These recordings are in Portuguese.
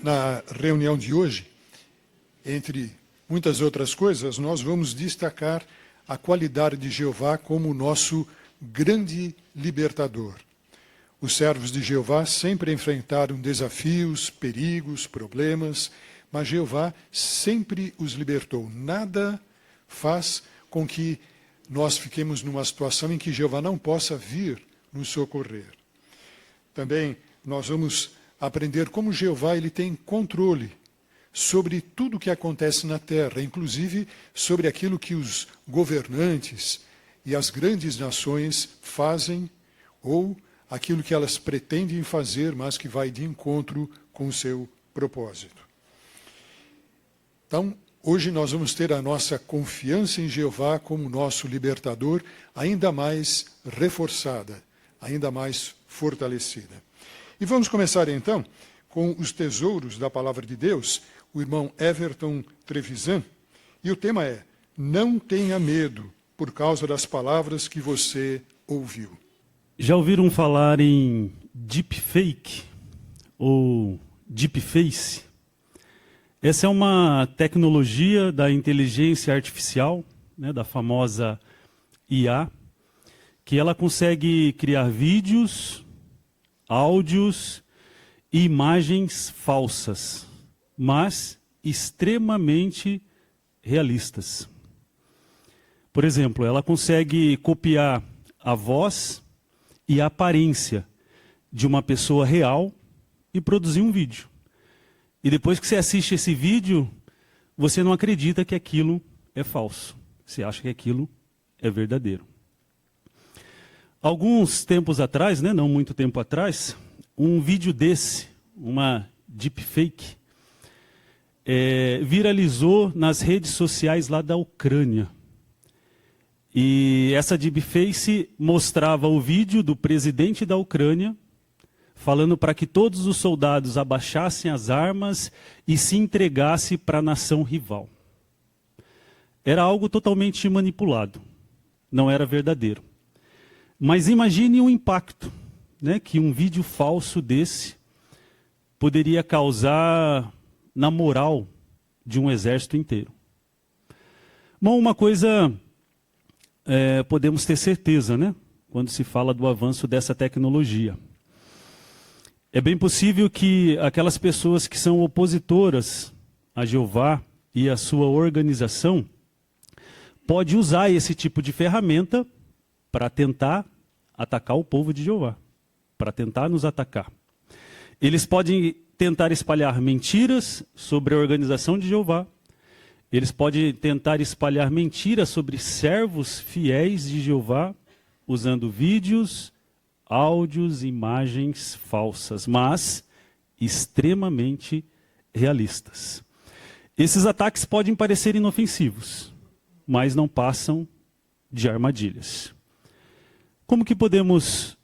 Na reunião de hoje, entre muitas outras coisas, nós vamos destacar a qualidade de Jeová como nosso grande libertador. Os servos de Jeová sempre enfrentaram desafios, perigos, problemas, mas Jeová sempre os libertou. Nada faz com que nós fiquemos numa situação em que Jeová não possa vir nos socorrer. Também nós vamos aprender como Jeová ele tem controle sobre tudo o que acontece na terra, inclusive sobre aquilo que os governantes e as grandes nações fazem ou aquilo que elas pretendem fazer, mas que vai de encontro com o seu propósito. Então, hoje nós vamos ter a nossa confiança em Jeová como nosso libertador ainda mais reforçada, ainda mais fortalecida. E vamos começar então com os tesouros da Palavra de Deus, o irmão Everton Trevisan, e o tema é: não tenha medo por causa das palavras que você ouviu. Já ouviram falar em deepfake ou deepface? Essa é uma tecnologia da inteligência artificial, né, da famosa IA, que ela consegue criar vídeos, áudios e imagens falsas, mas extremamente realistas. Por exemplo, ela consegue copiar a voz e a aparência de uma pessoa real e produzir um vídeo. E depois que você assiste esse vídeo, você não acredita que aquilo é falso. Você acha que aquilo é verdadeiro. Alguns tempos atrás, né, não muito tempo atrás, um vídeo desse, uma deepfake, viralizou nas redes sociais lá da Ucrânia. E essa deepfake mostrava o vídeo do presidente da Ucrânia falando para que todos os soldados abaixassem as armas e se entregassem para a nação rival. Era algo totalmente manipulado, não era verdadeiro. Mas imagine o impacto, né, que um vídeo falso desse poderia causar na moral de um exército inteiro. Bom, uma coisa podemos ter certeza, né, quando se fala do avanço dessa tecnologia. É bem possível que aquelas pessoas que são opositoras a Jeová e a sua organização pode usar esse tipo de ferramenta para tentar atacar o povo de Jeová, para tentar nos atacar. Eles podem tentar espalhar mentiras sobre a organização de Jeová. Eles podem tentar espalhar mentiras sobre servos fiéis de Jeová, usando vídeos, áudios, imagens falsas, mas extremamente realistas. Esses ataques podem parecer inofensivos, mas não passam de armadilhas. Como que podemos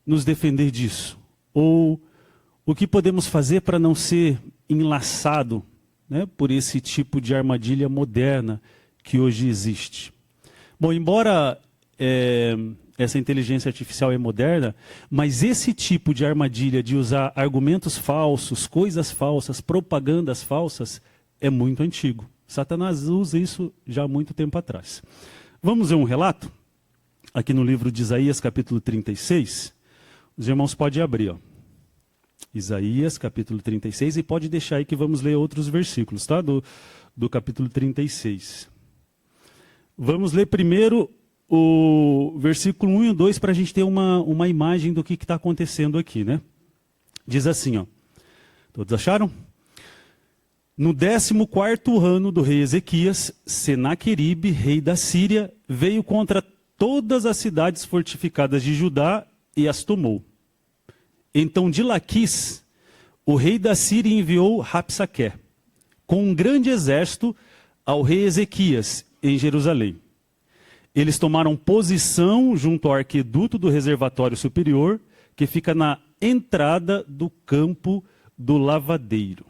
nos defender disso? Ou o que podemos fazer para não ser enlaçado, né, por esse tipo de armadilha moderna que hoje existe? Bom, embora essa inteligência artificial é moderna, mas esse tipo de armadilha de usar argumentos falsos, coisas falsas, propagandas falsas, é muito antigo. Satanás usa isso já há muito tempo atrás. Vamos ver um relato? Aqui no livro de Isaías, capítulo 36. Os irmãos podem abrir, ó. Isaías, capítulo 36, e pode deixar aí que vamos ler outros versículos, tá? Do capítulo 36. Vamos ler primeiro o versículo 1 e 2 para a gente ter uma imagem do que está acontecendo aqui, né? Diz assim, ó. Todos acharam? No 14º ano do rei Ezequias, Senaqueribe, rei da Síria, veio contra todas as cidades fortificadas de Judá e as tomou. Então de Laquis, o rei da Síria enviou Rapsaque, com um grande exército, ao rei Ezequias, em Jerusalém. Eles tomaram posição junto ao arqueduto do reservatório superior, que fica na entrada do campo do lavadeiro.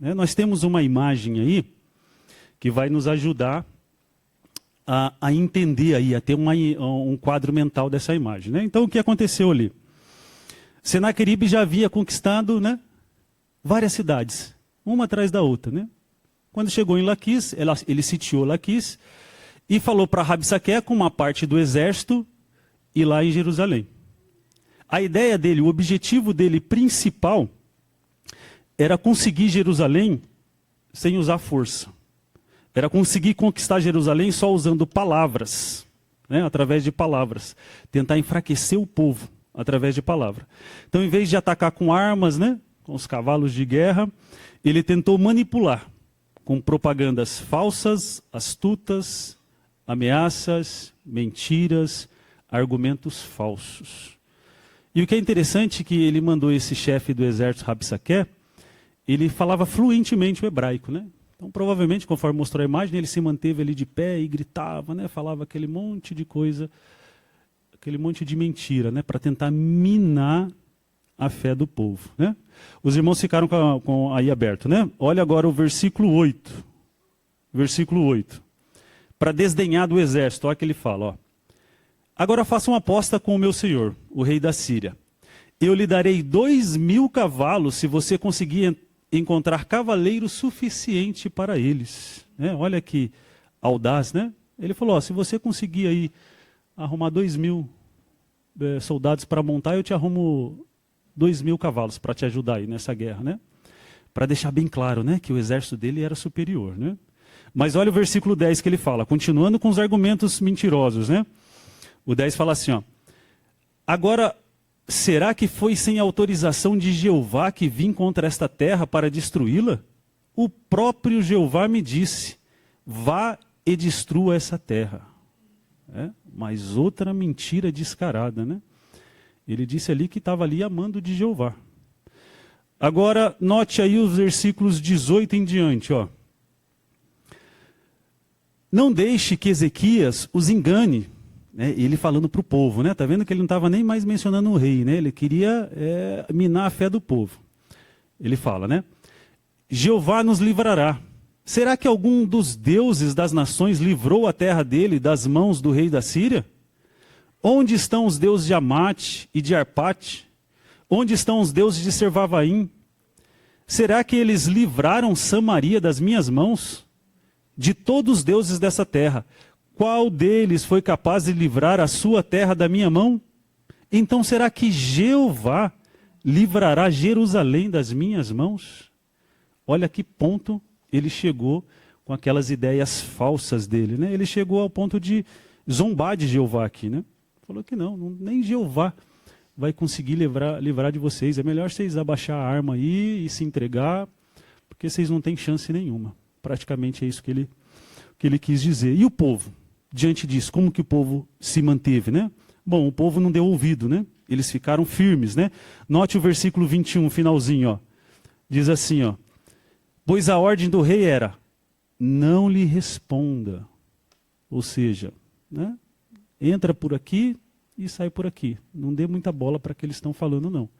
Nós temos uma imagem aí que vai nos ajudar a entender aí, a ter um quadro mental dessa imagem, né? Então o que aconteceu ali? Senaqueribe já havia conquistado, né, várias cidades, uma atrás da outra, né? Quando chegou em Laquis, ele sitiou Laquis e falou para Rabsaqué, com uma parte do exército, ir lá em Jerusalém. A ideia dele, o objetivo dele principal, era conseguir Jerusalém sem usar força. Era conseguir conquistar Jerusalém só usando palavras, né? Através de palavras. Tentar enfraquecer o povo através de palavra. Então, em vez de atacar com armas, né? Com os cavalos de guerra, ele tentou manipular com propagandas falsas, astutas, ameaças, mentiras, argumentos falsos. E o que é interessante é que ele mandou esse chefe do exército, Rabsaqué, ele falava fluentemente o hebraico, né? Então, provavelmente, conforme mostrou a imagem, ele se manteve ali de pé e gritava, né? Falava aquele monte de coisa, aquele monte de mentira, né? Para tentar minar a fé do povo, né? Os irmãos ficaram com aí aberto, né? Olha agora o versículo 8. Versículo 8. Para desdenhar do exército, olha o que ele fala, ó. Agora faça uma aposta com o meu senhor, o rei da Síria. Eu lhe darei 2.000 cavalos se você conseguir encontrar cavaleiro suficiente para eles. Né? Olha que audaz, né? Ele falou, ó, se você conseguir aí arrumar 2.000 soldados para montar, eu te arrumo 2.000 cavalos para te ajudar aí nessa guerra, né? Para deixar bem claro, né, que o exército dele era superior, né? Mas olha o versículo 10 que ele fala, continuando com os argumentos mentirosos, né? O 10 fala assim, ó. Agora, será que foi sem autorização de Jeová que vim contra esta terra para destruí-la? O próprio Jeová me disse, vá e destrua essa terra. Mas outra mentira descarada, né? Ele disse ali que estava ali amando de Jeová. Agora, note aí os versículos 18 em diante, ó. Não deixe que Ezequias os engane. Né? Ele falando para o povo, né? Tá vendo que ele não estava nem mais mencionando o rei, né? Ele queria minar a fé do povo. Ele fala, né? Jeová nos livrará. Será que algum dos deuses das nações livrou a terra dele das mãos do rei da Síria? Onde estão os deuses de Amate e de Arpate? Onde estão os deuses de Servavaim? Será que eles livraram Samaria das minhas mãos? De todos os deuses dessa terra, qual deles foi capaz de livrar a sua terra da minha mão? Então será que Jeová livrará Jerusalém das minhas mãos? Olha que ponto ele chegou com aquelas ideias falsas dele, né? Ele chegou ao ponto de zombar de Jeová aqui, né? Falou que não, nem Jeová vai conseguir livrar de vocês. É melhor vocês abaixar a arma aí e se entregar, porque vocês não têm chance nenhuma. Praticamente é isso que ele quis dizer. E o povo? Diante disso, como que o povo se manteve, né? Bom, o povo não deu ouvido, né? Eles ficaram firmes, né? Note o versículo 21, finalzinho, ó. Diz assim, ó. Pois a ordem do rei era, não lhe responda. Ou seja, né? Entra por aqui e sai por aqui. Não dê muita bola para o que eles estão falando, não.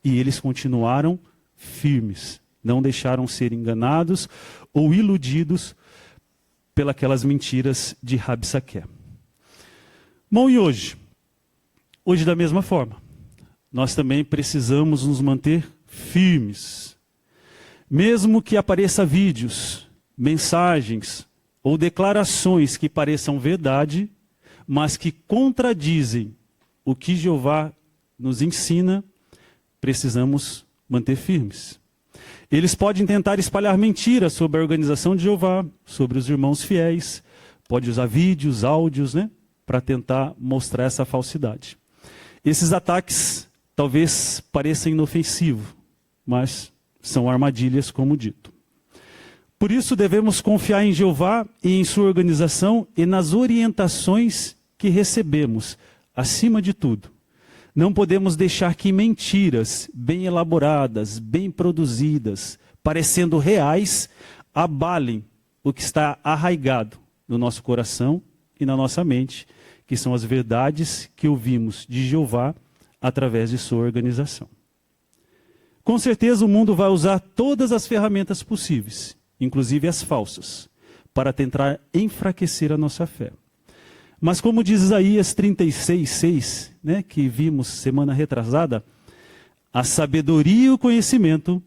E eles continuaram firmes. Não deixaram ser enganados ou iludidos pelas mentiras de Rabsaqué. Bom, e hoje? Hoje da mesma forma. Nós também precisamos nos manter firmes. Mesmo que apareçam vídeos, mensagens ou declarações que pareçam verdade, mas que contradizem o que Jeová nos ensina, precisamos manter firmes. Eles podem tentar espalhar mentiras sobre a organização de Jeová, sobre os irmãos fiéis, pode usar vídeos, áudios, né, para tentar mostrar essa falsidade. Esses ataques talvez pareçam inofensivos, mas são armadilhas, como dito. Por isso devemos confiar em Jeová e em sua organização e nas orientações que recebemos, acima de tudo. Não podemos deixar que mentiras bem elaboradas, bem produzidas, parecendo reais, abalem o que está arraigado no nosso coração e na nossa mente, que são as verdades que ouvimos de Jeová através de sua organização. Com certeza o mundo vai usar todas as ferramentas possíveis, inclusive as falsas, para tentar enfraquecer a nossa fé. Mas como diz Isaías 36:6, né, que vimos semana retrasada, a sabedoria e o conhecimento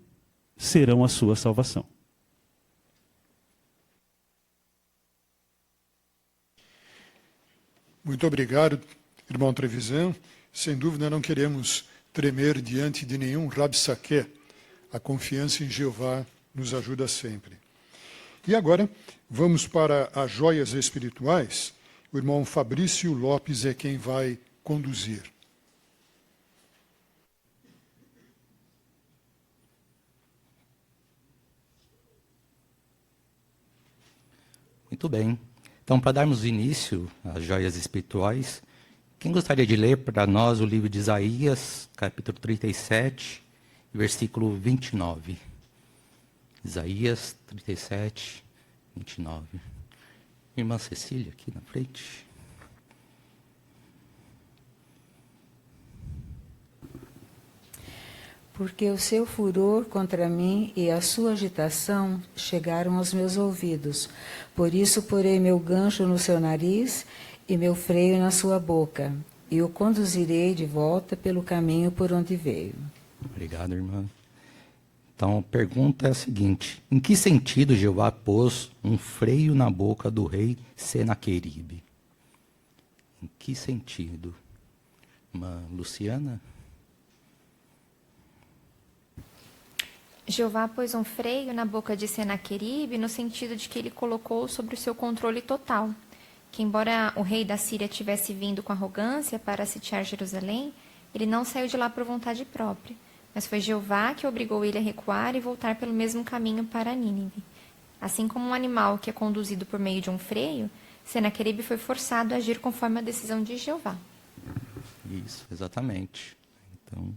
serão a sua salvação. Muito obrigado, irmão Trevisan. Sem dúvida, não queremos tremer diante de nenhum Rabsaqué. A confiança em Jeová nos ajuda sempre. E agora, vamos para as joias espirituais. O irmão Fabrício Lopes é quem vai conduzir. Muito bem. Então, para darmos início às joias espirituais, quem gostaria de ler para nós o livro de Isaías, capítulo 37, versículo 29? Isaías 37, 29. Irmã Cecília, aqui na frente. Porque o seu furor contra mim e a sua agitação chegaram aos meus ouvidos. Por isso porei meu gancho no seu nariz e meu freio na sua boca, e o conduzirei de volta pelo caminho por onde veio. Obrigado, irmã. Então, a pergunta é a seguinte: em que sentido Jeová pôs um freio na boca do rei Senaqueribe? Em que sentido? Irmã Luciana? Jeová pôs um freio na boca de Senaqueribe no sentido de que ele colocou sobre o seu controle total, que embora o rei da Síria tivesse vindo com arrogância para sitiar Jerusalém, ele não saiu de lá por vontade própria, mas foi Jeová que obrigou ele a recuar e voltar pelo mesmo caminho para Nínive. Assim como um animal que é conduzido por meio de um freio, Senaqueribe foi forçado a agir conforme a decisão de Jeová. Isso, exatamente. Então,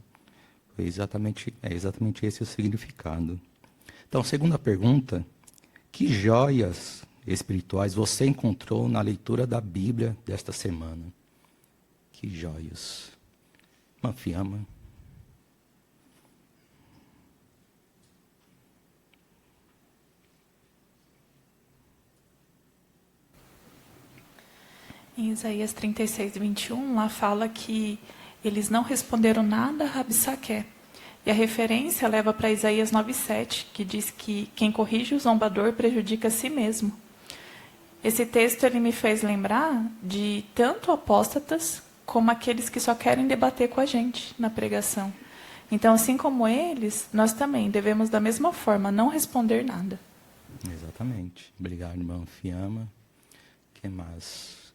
é exatamente esse o significado. Então, segunda pergunta: que joias espirituais você encontrou na leitura da Bíblia desta semana? Que joias? Uma fiamma. Em Isaías 36, 21, lá fala que eles não responderam nada a Rabsaqué. E a referência leva para Isaías 9,7, que diz que quem corrige o zombador prejudica a si mesmo. Esse texto ele me fez lembrar de tanto apóstatas como aqueles que só querem debater com a gente na pregação. Então, assim como eles, nós também devemos, da mesma forma, não responder nada. Exatamente. Obrigado, irmão Fiamma. O que mais?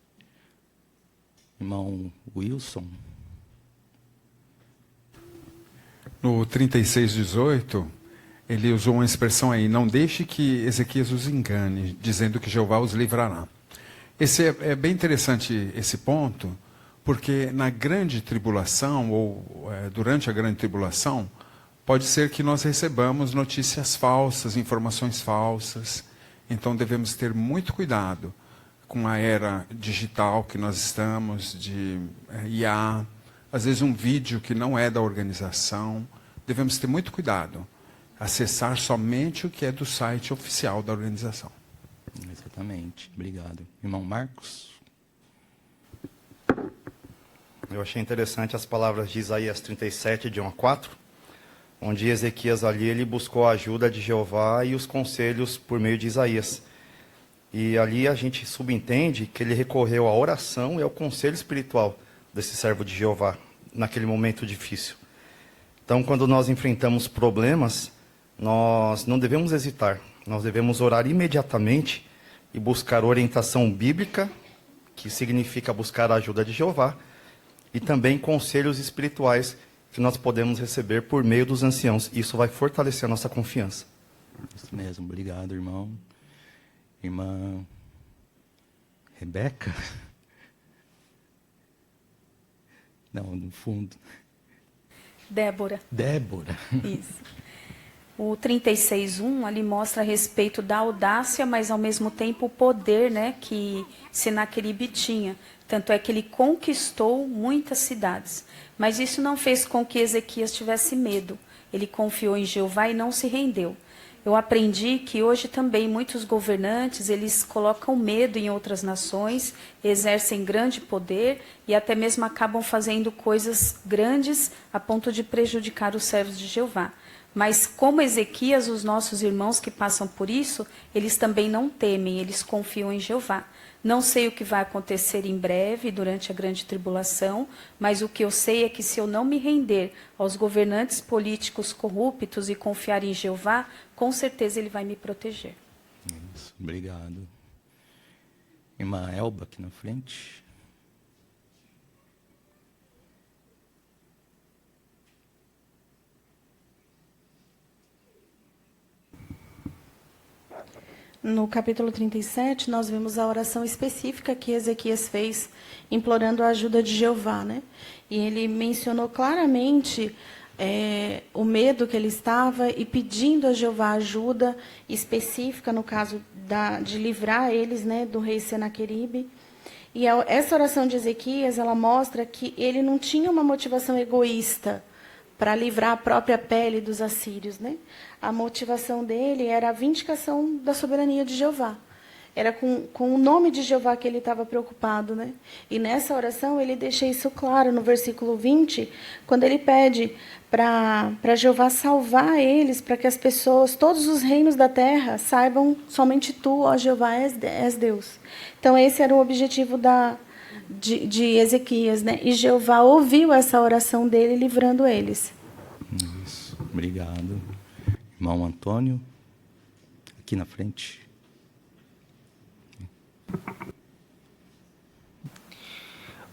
Irmão Wilson. No 36:18, ele usou uma expressão aí: não deixe que Ezequias os engane, dizendo que Jeová os livrará. Esse é bem interessante esse ponto, porque na grande tribulação, ou durante a grande tribulação, pode ser que nós recebamos notícias falsas, informações falsas. Então devemos ter muito cuidado com a era digital que nós estamos, de IA, às vezes um vídeo que não é da organização. Devemos ter muito cuidado. Acessar somente o que é do site oficial da organização. Exatamente. Obrigado. Irmão Marcos? Eu achei interessante as palavras de Isaías 37, de 1 a 4, onde Ezequias ali ele buscou a ajuda de Jeová e os conselhos por meio de Isaías. E ali a gente subentende que ele recorreu à oração e ao conselho espiritual desse servo de Jeová, naquele momento difícil. Então, quando nós enfrentamos problemas, nós não devemos hesitar. Nós devemos orar imediatamente e buscar orientação bíblica, que significa buscar a ajuda de Jeová, e também conselhos espirituais que nós podemos receber por meio dos anciãos. Isso vai fortalecer a nossa confiança. Isso mesmo. Obrigado, irmão. Irmã Rebeca? Não, no fundo. Débora. Débora. Isso. O 36:1 ali mostra a respeito da audácia, mas ao mesmo tempo o poder, né, que Senaqueribe tinha. Tanto é que ele conquistou muitas cidades. Mas isso não fez com que Ezequias tivesse medo. Ele confiou em Jeová e não se rendeu. Eu aprendi que hoje também muitos governantes, eles colocam medo em outras nações, exercem grande poder e até mesmo acabam fazendo coisas grandes a ponto de prejudicar os servos de Jeová. Mas como Ezequias, os nossos irmãos que passam por isso, eles também não temem, eles confiam em Jeová. Não sei o que vai acontecer em breve, durante a grande tribulação, mas o que eu sei é que se eu não me render aos governantes políticos corruptos e confiar em Jeová, com certeza ele vai me proteger. Isso, obrigado. Irmã Elba, aqui na frente. No capítulo 37, nós vemos a oração específica que Ezequias fez, implorando a ajuda de Jeová, né? E ele mencionou claramente o medo que ele estava e pedindo a Jeová ajuda específica, no caso de livrar eles, né, do rei Senaqueribe. E essa oração de Ezequias, ela mostra que ele não tinha uma motivação egoísta para livrar a própria pele dos assírios, né? A motivação dele era a vindicação da soberania de Jeová. Era com o nome de Jeová que ele estava preocupado, né? E nessa oração ele deixa isso claro no versículo 20, quando ele pede para Jeová salvar eles, para que as pessoas, todos os reinos da terra, saibam somente tu, ó Jeová, és Deus. Então esse era o objetivo de Ezequias, né? E Jeová ouviu essa oração dele, livrando eles. Isso, obrigado. Irmão Antônio, aqui na frente.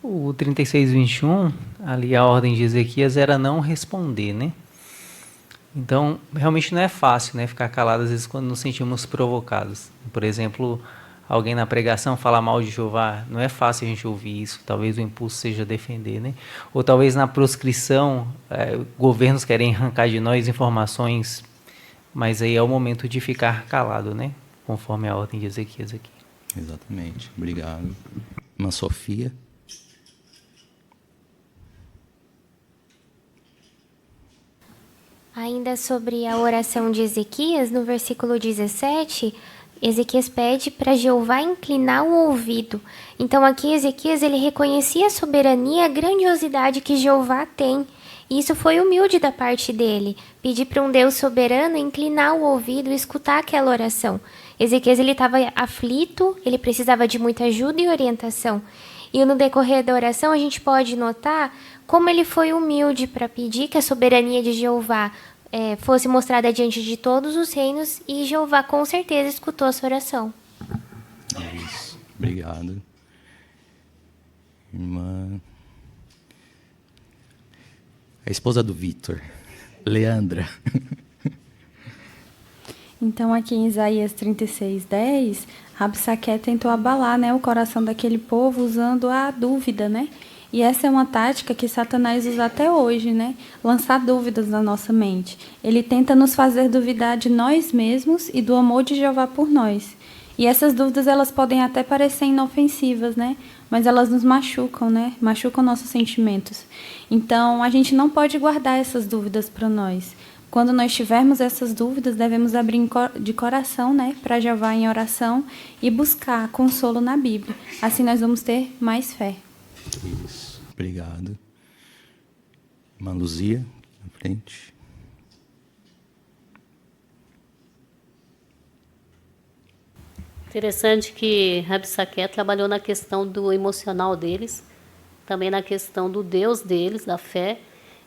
O 36:21, ali a ordem de Ezequias era não responder, né? Então, realmente não é fácil, né, ficar calado às vezes quando nos sentimos provocados. Por exemplo, alguém na pregação fala mal de Jeová, não é fácil a gente ouvir isso, talvez o impulso seja defender, né? Ou talvez na proscrição, governos querem arrancar de nós informações, mas aí é o momento de ficar calado, né? Conforme a ordem de Ezequias aqui. Exatamente, obrigado. Irmã Sofia. Ainda sobre a oração de Ezequias, no versículo 17, Ezequias pede para Jeová inclinar o ouvido. Então aqui Ezequias ele reconhecia a soberania e a grandiosidade que Jeová tem. E isso foi humilde da parte dele, pedir para um Deus soberano inclinar o ouvido e escutar aquela oração. Ezequias ele estava aflito, ele precisava de muita ajuda e orientação. E no decorrer da oração a gente pode notar como ele foi humilde para pedir que a soberania de Jeová fosse mostrada diante de todos os reinos, e Jeová com certeza escutou a sua oração. Isso, obrigado. Irmã... A esposa do Vitor, Leandra. Então, aqui em Isaías 36:10, Rabsaqué tentou abalar, né, o coração daquele povo usando a dúvida, né? E essa é uma tática que Satanás usa até hoje, né? Lançar dúvidas na nossa mente. Ele tenta nos fazer duvidar de nós mesmos e do amor de Jeová por nós. E essas dúvidas, elas podem até parecer inofensivas, né? Mas elas nos machucam, né? Machucam nossos sentimentos. Então, a gente não pode guardar essas dúvidas para nós. Quando nós tivermos essas dúvidas, devemos abrir de coração, né, para Jeová em oração e buscar consolo na Bíblia. Assim nós vamos ter mais fé. Isso, obrigado. Irmã Luzia, na frente. Interessante que Rabsaqué trabalhou na questão do emocional deles, também na questão do Deus deles, da fé,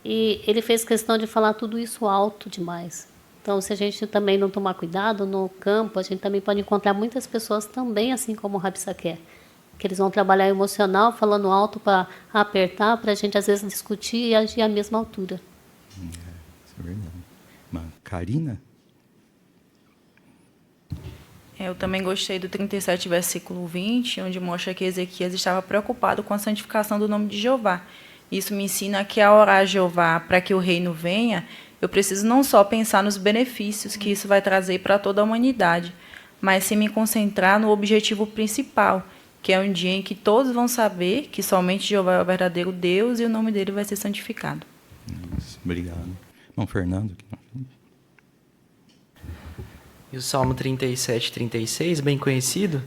e ele fez questão de falar tudo isso alto demais. Então, se a gente também não tomar cuidado no campo, a gente também pode encontrar muitas pessoas também assim como Rabsaqué, que eles vão trabalhar emocional, falando alto para apertar, para a gente às vezes discutir e agir à mesma altura. Isso é verdade. Mas, Karina? Eu também gostei do 37, versículo 20, onde mostra que Ezequias estava preocupado com a santificação do nome de Jeová. Isso me ensina que, ao orar a Jeová para que o reino venha, eu preciso não só pensar nos benefícios que isso vai trazer para toda a humanidade, mas sim me concentrar no objetivo principal, que é um dia em que todos vão saber que somente Jeová é o verdadeiro Deus e o nome dele vai ser santificado. Isso, obrigado. Irmão Fernando, aqui na frente. E o Salmo 37, 36, bem conhecido,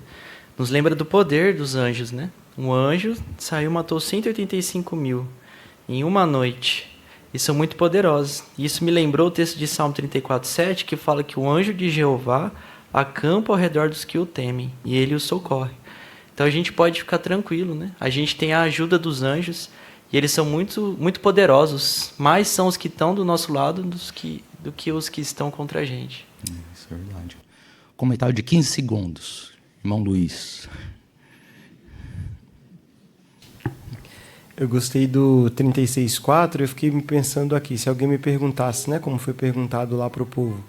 nos lembra do poder dos anjos, né? Um anjo saiu e matou 185 mil em uma noite. e são muito poderosos. Isso me lembrou o texto de Salmo 34:7, que fala que o anjo de Jeová acampa ao redor dos que o temem, e ele os socorre. Então a gente pode ficar tranquilo, né? A gente tem a ajuda dos anjos, e eles são muito, muito poderosos. Mais são os que estão do nosso lado do que os que estão contra a gente. Isso é verdade. Comentário de 15 segundos. Irmão Luiz. Eu gostei do 36:4, eu fiquei me pensando aqui, se alguém me perguntasse, né, como foi perguntado lá para o povo,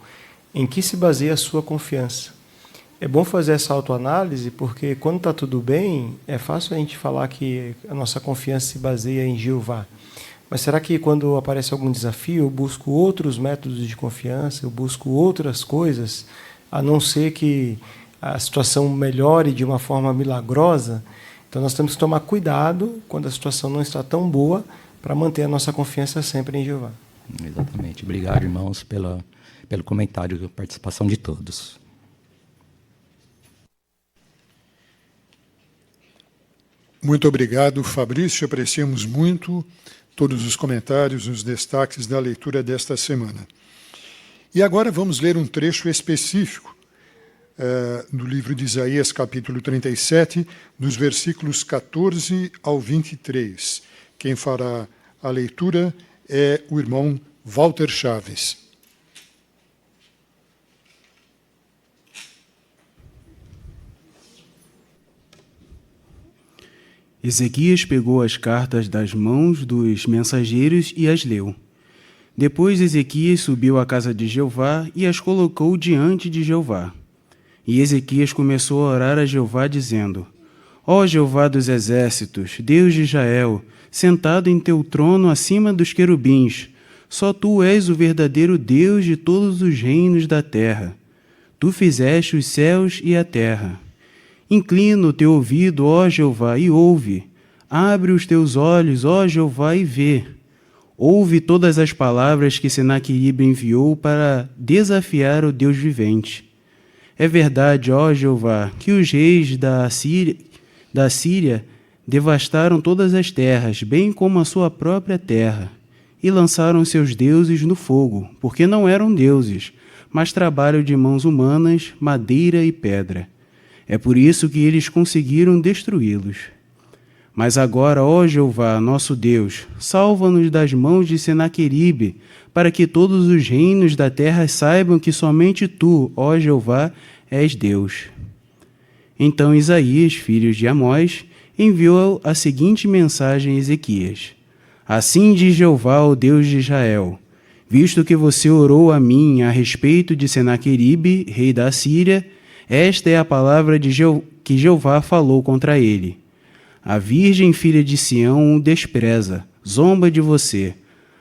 em que se baseia a sua confiança? É bom fazer essa autoanálise, porque quando está tudo bem, é fácil a gente falar que a nossa confiança se baseia em Jeová. Mas será que quando aparece algum desafio, eu busco outros métodos de confiança, eu busco outras coisas, a não ser que a situação melhore de uma forma milagrosa? Então nós temos que tomar cuidado quando a situação não está tão boa para manter a nossa confiança sempre em Jeová. Exatamente. Obrigado, irmãos, pelo comentário e participação de todos. Muito obrigado, Fabrício. Apreciamos muito todos os comentários, os destaques da leitura desta semana. E agora vamos ler um trecho específico do livro de Isaías, capítulo 37, dos versículos 14 ao 23. Quem fará a leitura é o irmão Walter Chaves. Ezequias pegou as cartas das mãos dos mensageiros e as leu. Depois Ezequias subiu à casa de Jeová e as colocou diante de Jeová. E Ezequias começou a orar a Jeová, dizendo: Ó Jeová dos exércitos, Deus de Israel, sentado em teu trono acima dos querubins, só tu és o verdadeiro Deus de todos os reinos da terra. Tu fizeste os céus e a terra. Inclina o teu ouvido, ó Jeová, e ouve. Abre os teus olhos, ó Jeová, e vê. Ouve todas as palavras que Senaqueribe enviou para desafiar o Deus vivente. É verdade, ó Jeová, que os reis da Síria devastaram todas as terras, bem como a sua própria terra, e lançaram seus deuses no fogo, porque não eram deuses, mas trabalho de mãos humanas, madeira e pedra. É por isso que eles conseguiram destruí-los. Mas agora, ó Jeová, nosso Deus, salva-nos das mãos de Senaqueribe, para que todos os reinos da terra saibam que somente tu, ó Jeová, és Deus. Então Isaías, filho de Amós, enviou a seguinte mensagem a Ezequias: Assim diz Jeová, o Deus de Israel, visto que você orou a mim a respeito de Senaqueribe, rei da Síria, esta é a palavra que Jeová falou contra ele. A virgem filha de Sião o despreza, zomba de você.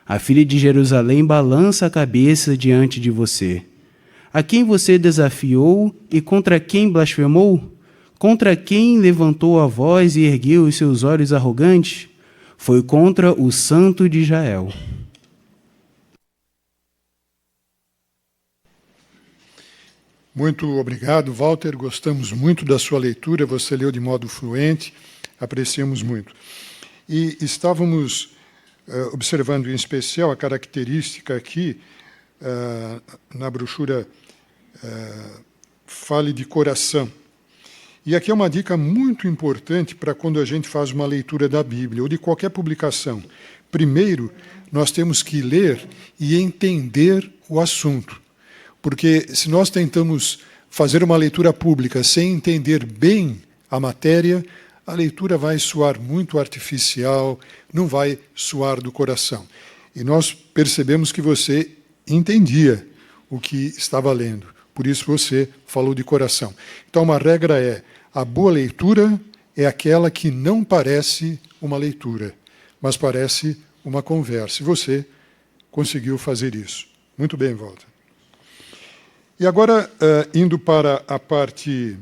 A filha de Jerusalém balança a cabeça diante de você. A quem você desafiou e contra quem blasfemou? Contra quem levantou a voz e ergueu os seus olhos arrogantes? Foi contra o Santo de Israel. Muito obrigado, Walter. Gostamos muito da sua leitura. Você leu de modo fluente. Apreciamos muito. E estávamos observando em especial a característica aqui, na brochura Fale de Coração. E aqui é uma dica muito importante para quando a gente faz uma leitura da Bíblia ou de qualquer publicação. Primeiro, nós temos que ler e entender o assunto. Porque se nós tentamos fazer uma leitura pública sem entender bem a matéria, a leitura vai soar muito artificial, não vai soar do coração. E nós percebemos que você entendia o que estava lendo, por isso você falou de coração. Então, uma regra é: a boa leitura é aquela que não parece uma leitura, mas parece uma conversa. E você conseguiu fazer isso. Muito bem, Walter. E agora, indo para a parte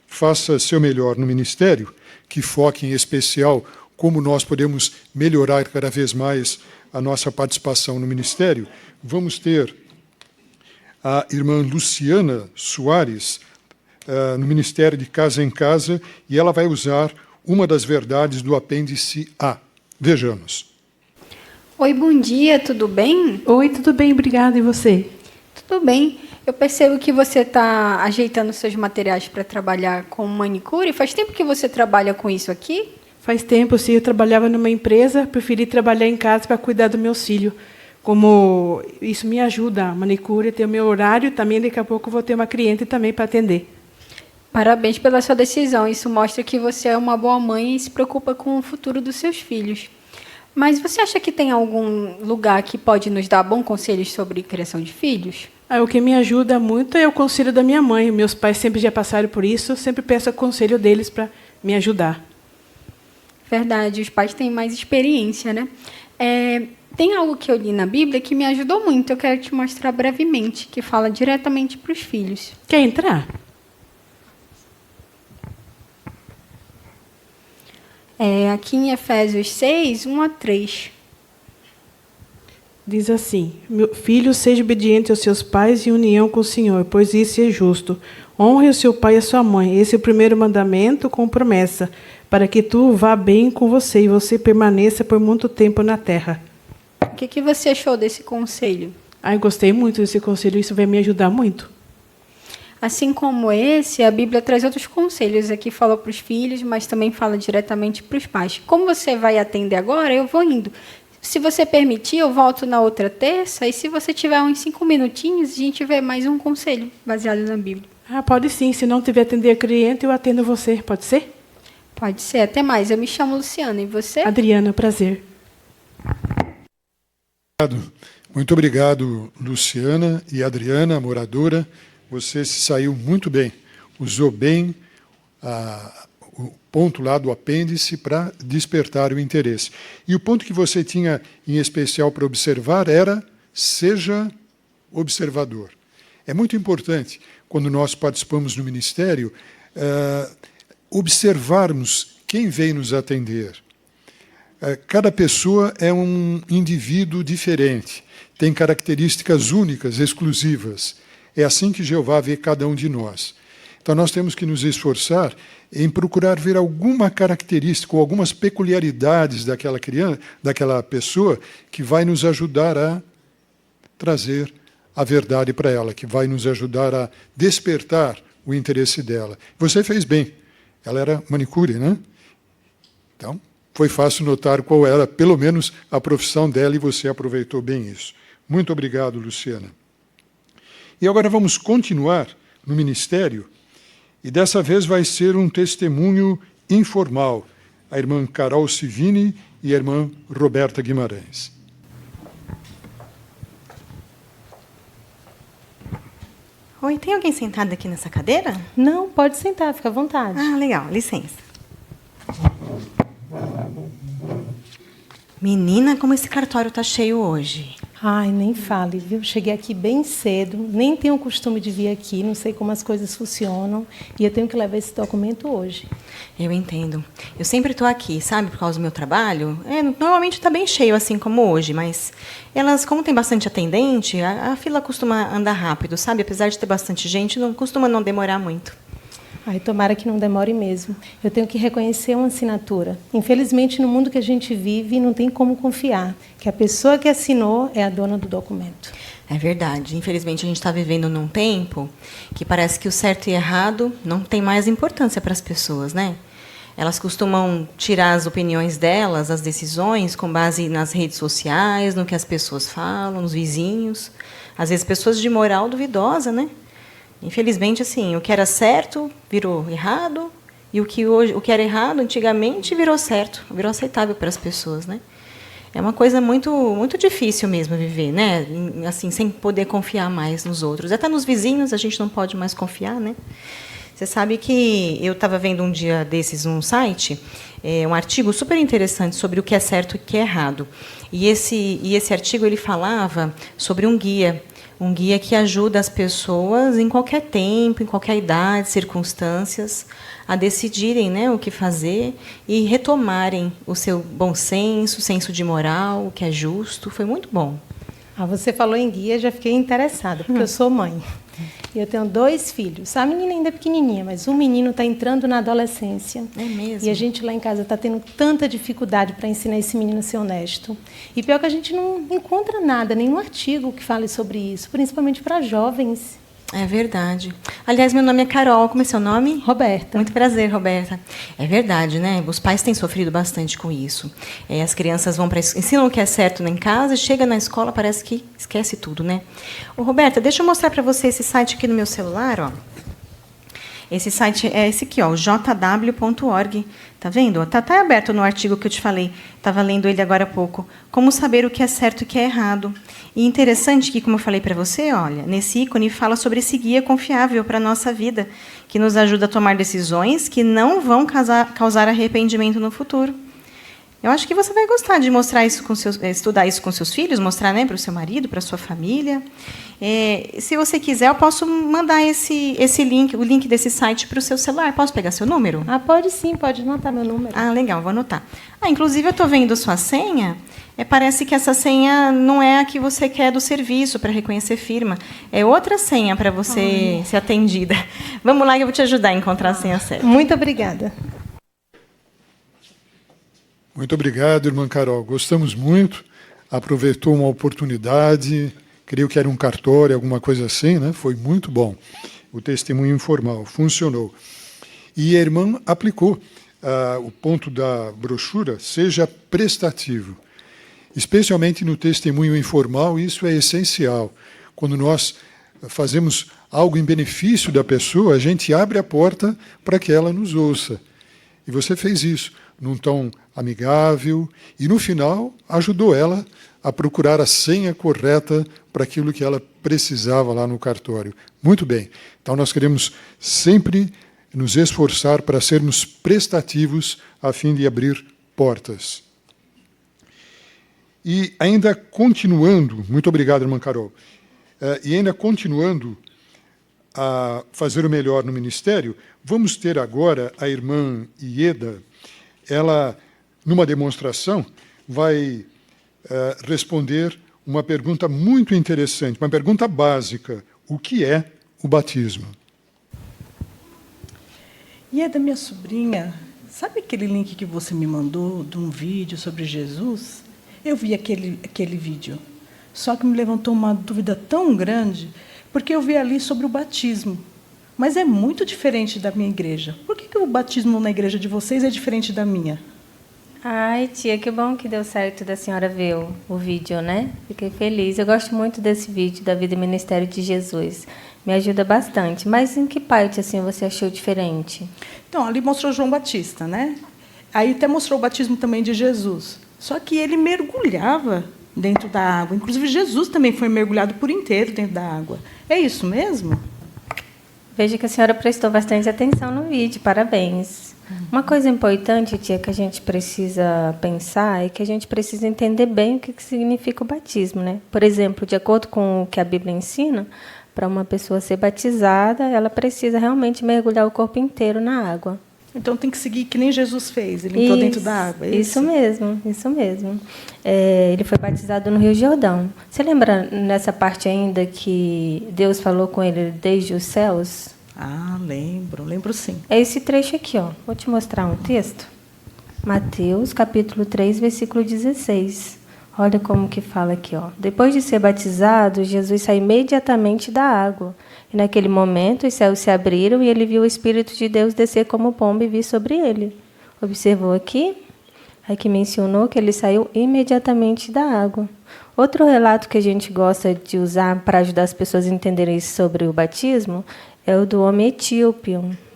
Faça Seu Melhor no Ministério, que foca em especial como nós podemos melhorar cada vez mais a nossa participação no Ministério, vamos ter a irmã Luciana Soares, no Ministério de Casa em Casa, e ela vai usar uma das verdades do apêndice A. Vejamos. Oi, bom dia, tudo bem? Oi, tudo bem, obrigada. E você? Tudo bem. Eu percebo que você está ajeitando seus materiais para trabalhar com manicure. Faz tempo que você trabalha com isso aqui? Faz tempo, sim. Eu trabalhava numa empresa, preferi trabalhar em casa para cuidar dos meus filhos. Como isso me ajuda, a manicure, ter o meu horário, também daqui a pouco eu vou ter uma cliente também para atender. Parabéns pela sua decisão. Isso mostra que você é uma boa mãe e se preocupa com o futuro dos seus filhos. Mas você acha que tem algum lugar que pode nos dar bons conselhos sobre criação de filhos? O que me ajuda muito é o conselho da minha mãe. Meus pais sempre já passaram por isso, eu sempre peço o conselho deles para me ajudar. Verdade, os pais têm mais experiência, né? Tem algo que eu li na Bíblia que me ajudou muito, eu quero te mostrar brevemente, que fala diretamente para os filhos. Quer entrar? Aqui em Efésios 6, 1-3. Diz assim: Meu filho, seja obediente aos seus pais em união com o Senhor, pois isso é justo. Honre o seu pai e a sua mãe. Esse é o primeiro mandamento com promessa, para que tu vá bem com você e você permaneça por muito tempo na terra. O que você achou desse conselho? Eu gostei muito desse conselho, isso vai me ajudar muito. Assim como esse, a Bíblia traz outros conselhos. Aqui fala para os filhos, mas também fala diretamente para os pais. Como você vai atender agora, eu vou indo. Se você permitir, eu volto na outra terça, e se você tiver uns 5 minutinhos, a gente vê mais um conselho baseado na Bíblia. Pode sim. Se não tiver atender a cliente, eu atendo você. Pode ser? Pode ser. Até mais. Eu me chamo Luciana. E você? Adriana, prazer. Muito obrigado, Luciana e Adriana, moradora. Você se saiu muito bem. Usou bem o ponto lá do apêndice para despertar o interesse. E o ponto que você tinha em especial para observar era: seja observador. É muito importante, quando nós participamos no ministério, observarmos quem vem nos atender. Cada pessoa é um indivíduo diferente, tem características únicas, exclusivas. É assim que Jeová vê cada um de nós. Então, nós temos que nos esforçar em procurar ver alguma característica ou algumas peculiaridades daquela criança, daquela pessoa, que vai nos ajudar a trazer a verdade para ela, que vai nos ajudar a despertar o interesse dela. Você fez bem. Ela era manicure, né? Então, foi fácil notar qual era, pelo menos, a profissão dela, e você aproveitou bem isso. Muito obrigado, Luciana. E agora vamos continuar no ministério, e dessa vez vai ser um testemunho informal. A irmã Carol Civini e a irmã Roberta Guimarães. Oi, tem alguém sentado aqui nessa cadeira? Não, pode sentar, fica à vontade. Legal, licença. Menina, como esse cartório tá cheio hoje. Nem fale, viu? Cheguei aqui bem cedo, nem tenho o costume de vir aqui, não sei como as coisas funcionam, e eu tenho que levar esse documento hoje. Eu entendo. Eu sempre estou aqui, sabe, por causa do meu trabalho. Normalmente está bem cheio, assim como hoje, mas elas, como tem bastante atendente, a fila costuma andar rápido, sabe? Apesar de ter bastante gente, costuma não demorar muito. Tomara que não demore mesmo. Eu tenho que reconhecer uma assinatura. Infelizmente, no mundo que a gente vive, não tem como confiar que a pessoa que assinou é a dona do documento. É verdade. Infelizmente, a gente está vivendo num tempo que parece que o certo e errado não tem mais importância para as pessoas, né? Elas costumam tirar as opiniões delas, as decisões, com base nas redes sociais, no que as pessoas falam, nos vizinhos. Às vezes, pessoas de moral duvidosa, né? Infelizmente, assim, o que era certo virou errado, e o que era errado antigamente virou certo, virou aceitável para as pessoas, né? É uma coisa muito, muito difícil mesmo viver, né? Assim, sem poder confiar mais nos outros. Até nos vizinhos a gente não pode mais confiar, né? Você sabe que eu estava vendo um dia desses num site, um artigo super interessante sobre o que é certo e o que é errado. E esse artigo ele falava sobre um guia que ajuda as pessoas em qualquer tempo, em qualquer idade, circunstâncias, a decidirem, né, o que fazer e retomarem o seu bom senso, senso de moral, o que é justo. Foi muito bom. Você falou em guia, já fiquei interessada, porque eu sou mãe. E eu tenho 2 filhos. A menina ainda é pequenininha, mas o menino está entrando na adolescência. É mesmo? E a gente lá em casa está tendo tanta dificuldade para ensinar esse menino a ser honesto. E pior que a gente não encontra nada, nenhum artigo que fale sobre isso, principalmente para jovens. É verdade. Aliás, meu nome é Carol. Como é seu nome? Roberta. Muito prazer, Roberta. É verdade, né? Os pais têm sofrido bastante com isso. As crianças vão para ensinam o que é certo em casa, chega na escola, parece que esquece tudo, né? Ô, Roberta, deixa eu mostrar para você esse site aqui no meu celular, ó. Esse site é esse aqui, ó, o jw.org. Tá vendo? Tá aberto no artigo que eu te falei. Estava lendo ele agora há pouco. Como saber o que é certo e o que é errado. E interessante que, como eu falei para você, olha, nesse ícone fala sobre esse guia confiável para a nossa vida, que nos ajuda a tomar decisões que não vão causar arrependimento no futuro. Eu acho que você vai gostar de mostrar isso estudar isso com seus filhos, mostrar, né, para o seu marido, para a sua família. Se você quiser, eu posso mandar esse link, o link desse site para o seu celular. Posso pegar seu número? Pode sim, pode anotar meu número. Legal, vou anotar. Inclusive, eu estou vendo sua senha. Parece que essa senha não é a que você quer do serviço para reconhecer firma. É outra senha para você ser atendida. Vamos lá que eu vou te ajudar a encontrar a senha certa. Muito obrigada. Muito obrigado, irmã Carol. Gostamos muito. Aproveitou uma oportunidade. Creio que era um cartório, alguma coisa assim, né? Foi muito bom. O testemunho informal funcionou. E a irmã aplicou o ponto da brochura, seja prestativo. Especialmente no testemunho informal, isso é essencial. Quando nós fazemos algo em benefício da pessoa, a gente abre a porta para que ela nos ouça. E você fez isso num tom amigável e, no final, ajudou ela a procurar a senha correta para aquilo que ela precisava lá no cartório. Muito bem. Então, nós queremos sempre nos esforçar para sermos prestativos a fim de abrir portas. E ainda continuando, muito obrigado, irmã Carol, e ainda continuando a fazer o melhor no ministério, vamos ter agora a irmã Ieda. Ela, numa demonstração, vai responder uma pergunta muito interessante, uma pergunta básica. O que é o batismo? Ieda, minha sobrinha, sabe aquele link que você me mandou de um vídeo sobre Jesus? Eu vi aquele vídeo, só que me levantou uma dúvida tão grande, porque eu vi ali sobre o batismo, mas é muito diferente da minha igreja. Por que o batismo na igreja de vocês é diferente da minha? Ai, tia, que bom que deu certo da senhora ver o vídeo, né? Fiquei feliz. Eu gosto muito desse vídeo da vida e ministério de Jesus. Me ajuda bastante. Mas em que parte assim você achou diferente? Então, ali mostrou João Batista, né? Aí até mostrou o batismo também de Jesus. Só que ele mergulhava dentro da água. Inclusive, Jesus também foi mergulhado por inteiro dentro da água. É isso mesmo? Veja que a senhora prestou bastante atenção no vídeo. Parabéns. Uma coisa importante, tia, que a gente precisa pensar é que a gente precisa entender bem o que significa o batismo, né? Por exemplo, de acordo com o que a Bíblia ensina, para uma pessoa ser batizada, ela precisa realmente mergulhar o corpo inteiro na água. Então tem que seguir que nem Jesus fez, ele entrou dentro da água. É isso mesmo, isso mesmo. Ele foi batizado no Rio Jordão. Você lembra nessa parte ainda que Deus falou com ele desde os céus? Lembro sim. É esse trecho aqui, ó. Vou te mostrar um texto. Mateus, capítulo 3, versículo 16. Olha como que fala aqui, ó. Depois de ser batizado, Jesus saiu imediatamente da água. E naquele momento os céus se abriram e ele viu o Espírito de Deus descer como pomba e vir sobre ele. Observou aqui? Aqui mencionou que ele saiu imediatamente da água. Outro relato que a gente gosta de usar para ajudar as pessoas a entenderem sobre o batismo é o do homem etíope,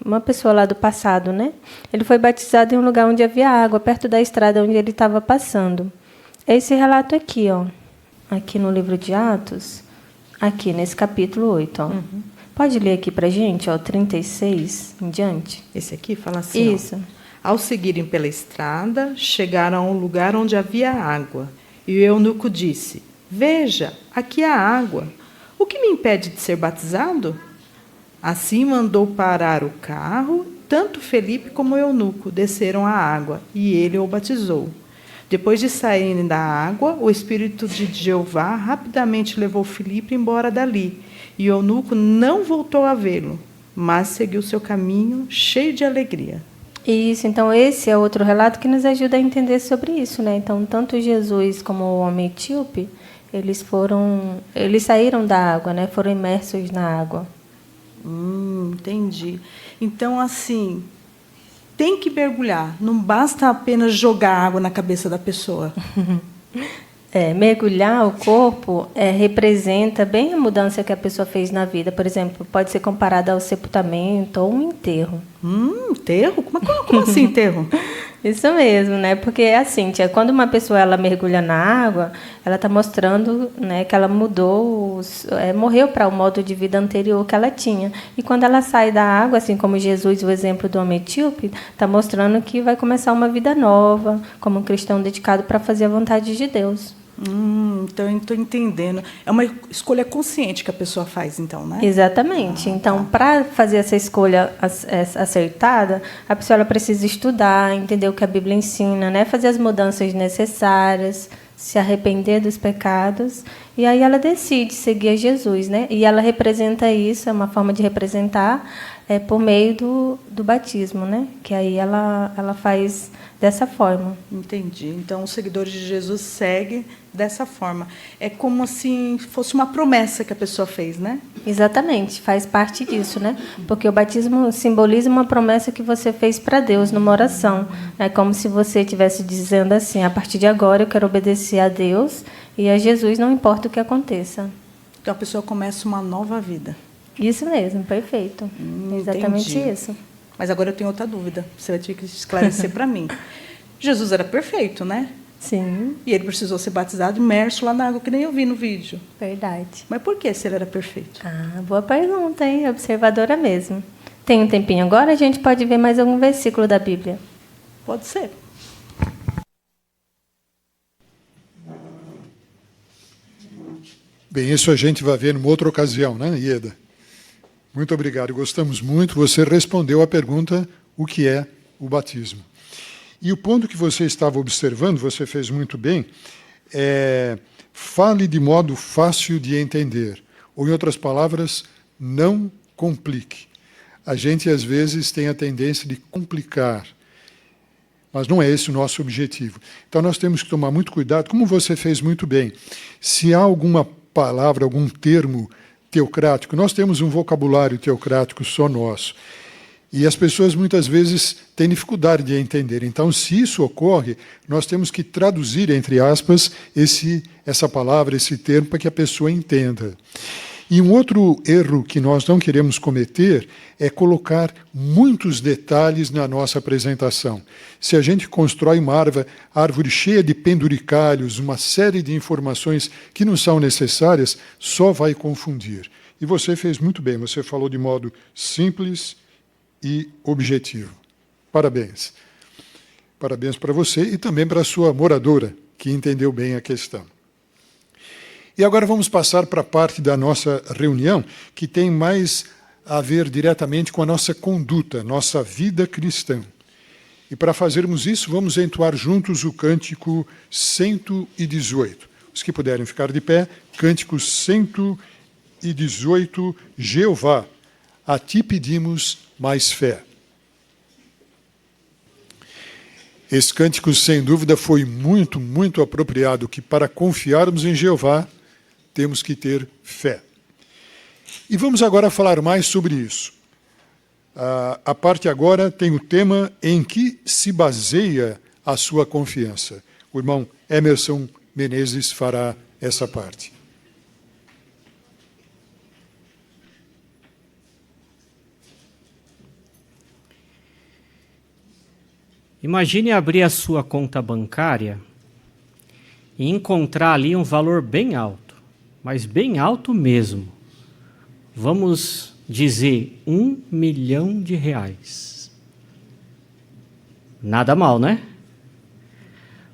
uma pessoa lá do passado, né? Ele foi batizado em um lugar onde havia água, perto da estrada onde ele estava passando. É esse relato aqui, ó. Aqui no livro de Atos, aqui nesse capítulo 8, ó. Pode ler aqui para a gente, ó, 36 em diante? Esse aqui fala assim, isso. Ó, ao seguirem pela estrada, chegaram a um lugar onde havia água. E o eunuco disse, veja, aqui há água. O que me impede de ser batizado? Assim mandou parar o carro, tanto Felipe como o eunuco desceram à água, e ele o batizou. Depois de saírem da água, o Espírito de Jeová rapidamente levou Felipe embora dali, E o eunuco não voltou a vê-lo, mas seguiu seu caminho cheio de alegria. Isso, então esse é outro relato que nos ajuda a entender sobre isso, né? Então, tanto Jesus como o homem etíope, eles saíram da água, né? Foram imersos na água. Entendi. Então, assim, tem que mergulhar, não basta apenas jogar água na cabeça da pessoa. Mergulhar o corpo representa bem a mudança que a pessoa fez na vida. Por exemplo, pode ser comparado ao sepultamento ou um enterro. Enterro? Como assim enterro? Isso mesmo, né? Porque é assim, tia, quando uma pessoa ela mergulha na água, ela está mostrando, né, que ela morreu para o modo de vida anterior que ela tinha. E quando ela sai da água, assim como Jesus, o exemplo do homem etíope, está mostrando que vai começar uma vida nova, como um cristão dedicado para fazer a vontade de Deus. Então eu estou entendendo. É uma escolha consciente que a pessoa faz, então, né? Exatamente. Então, para fazer essa escolha acertada, a pessoa ela precisa estudar, entender o que a Bíblia ensina, né? Fazer as mudanças necessárias, se arrepender dos pecados, e aí ela decide seguir a Jesus, né? E ela representa isso, é uma forma de representar por meio do batismo, né? Que aí ela faz dessa forma. Entendi. Então, os seguidores de Jesus seguem dessa forma. É como se fosse uma promessa que a pessoa fez, né? Exatamente, faz parte disso, né? Porque o batismo simboliza uma promessa que você fez para Deus numa oração. É como se você estivesse dizendo assim: a partir de agora eu quero obedecer a Deus e a Jesus, não importa o que aconteça. Então, a pessoa começa uma nova vida. Isso mesmo, perfeito. Exatamente Entendi. isso. Mas agora eu tenho outra dúvida. Você vai ter que esclarecer para mim. Jesus era perfeito, né? Sim. E ele precisou ser batizado, imerso lá na água, que nem eu vi no vídeo. Verdade. Mas por que se ele era perfeito? Boa pergunta, hein? Observadora mesmo. Tem um tempinho agora? A gente pode ver mais algum versículo da Bíblia? Pode ser. Bem, isso a gente vai ver numa outra ocasião, né, Ieda? Muito obrigado, gostamos muito. Você respondeu a pergunta, o que é o batismo. E o ponto que você estava observando, você fez muito bem, fale de modo fácil de entender. Ou, em outras palavras, não complique. A gente, às vezes, tem a tendência de complicar, mas não é esse o nosso objetivo. Então, nós temos que tomar muito cuidado, como você fez muito bem. Se há alguma palavra, algum termo teocrático, nós temos um vocabulário teocrático só nosso. E as pessoas, muitas vezes, têm dificuldade de entender. Então, se isso ocorre, nós temos que traduzir, entre aspas, essa palavra, esse termo, para que a pessoa entenda. E um outro erro que nós não queremos cometer é colocar muitos detalhes na nossa apresentação. Se a gente constrói uma árvore cheia de penduricalhos, uma série de informações que não são necessárias, só vai confundir. E você fez muito bem, você falou de modo simples e objetivo. Parabéns. Parabéns para você e também para a sua moradora, que entendeu bem a questão. E agora vamos passar para a parte da nossa reunião, que tem mais a ver diretamente com a nossa conduta, nossa vida cristã. E para fazermos isso, vamos entoar juntos o cântico 118. Os que puderem ficar de pé, cântico 118, Jeová, a ti pedimos mais fé. Esse cântico, sem dúvida, foi muito, muito apropriado, que para confiarmos em Jeová, temos que ter fé. E vamos agora falar mais sobre isso. A parte agora tem o tema em que se baseia a sua confiança. O irmão Emerson Menezes fará essa parte. Imagine abrir a sua conta bancária e encontrar ali um valor bem alto, mas bem alto mesmo. Vamos dizer R$1 milhão. Nada mal, né?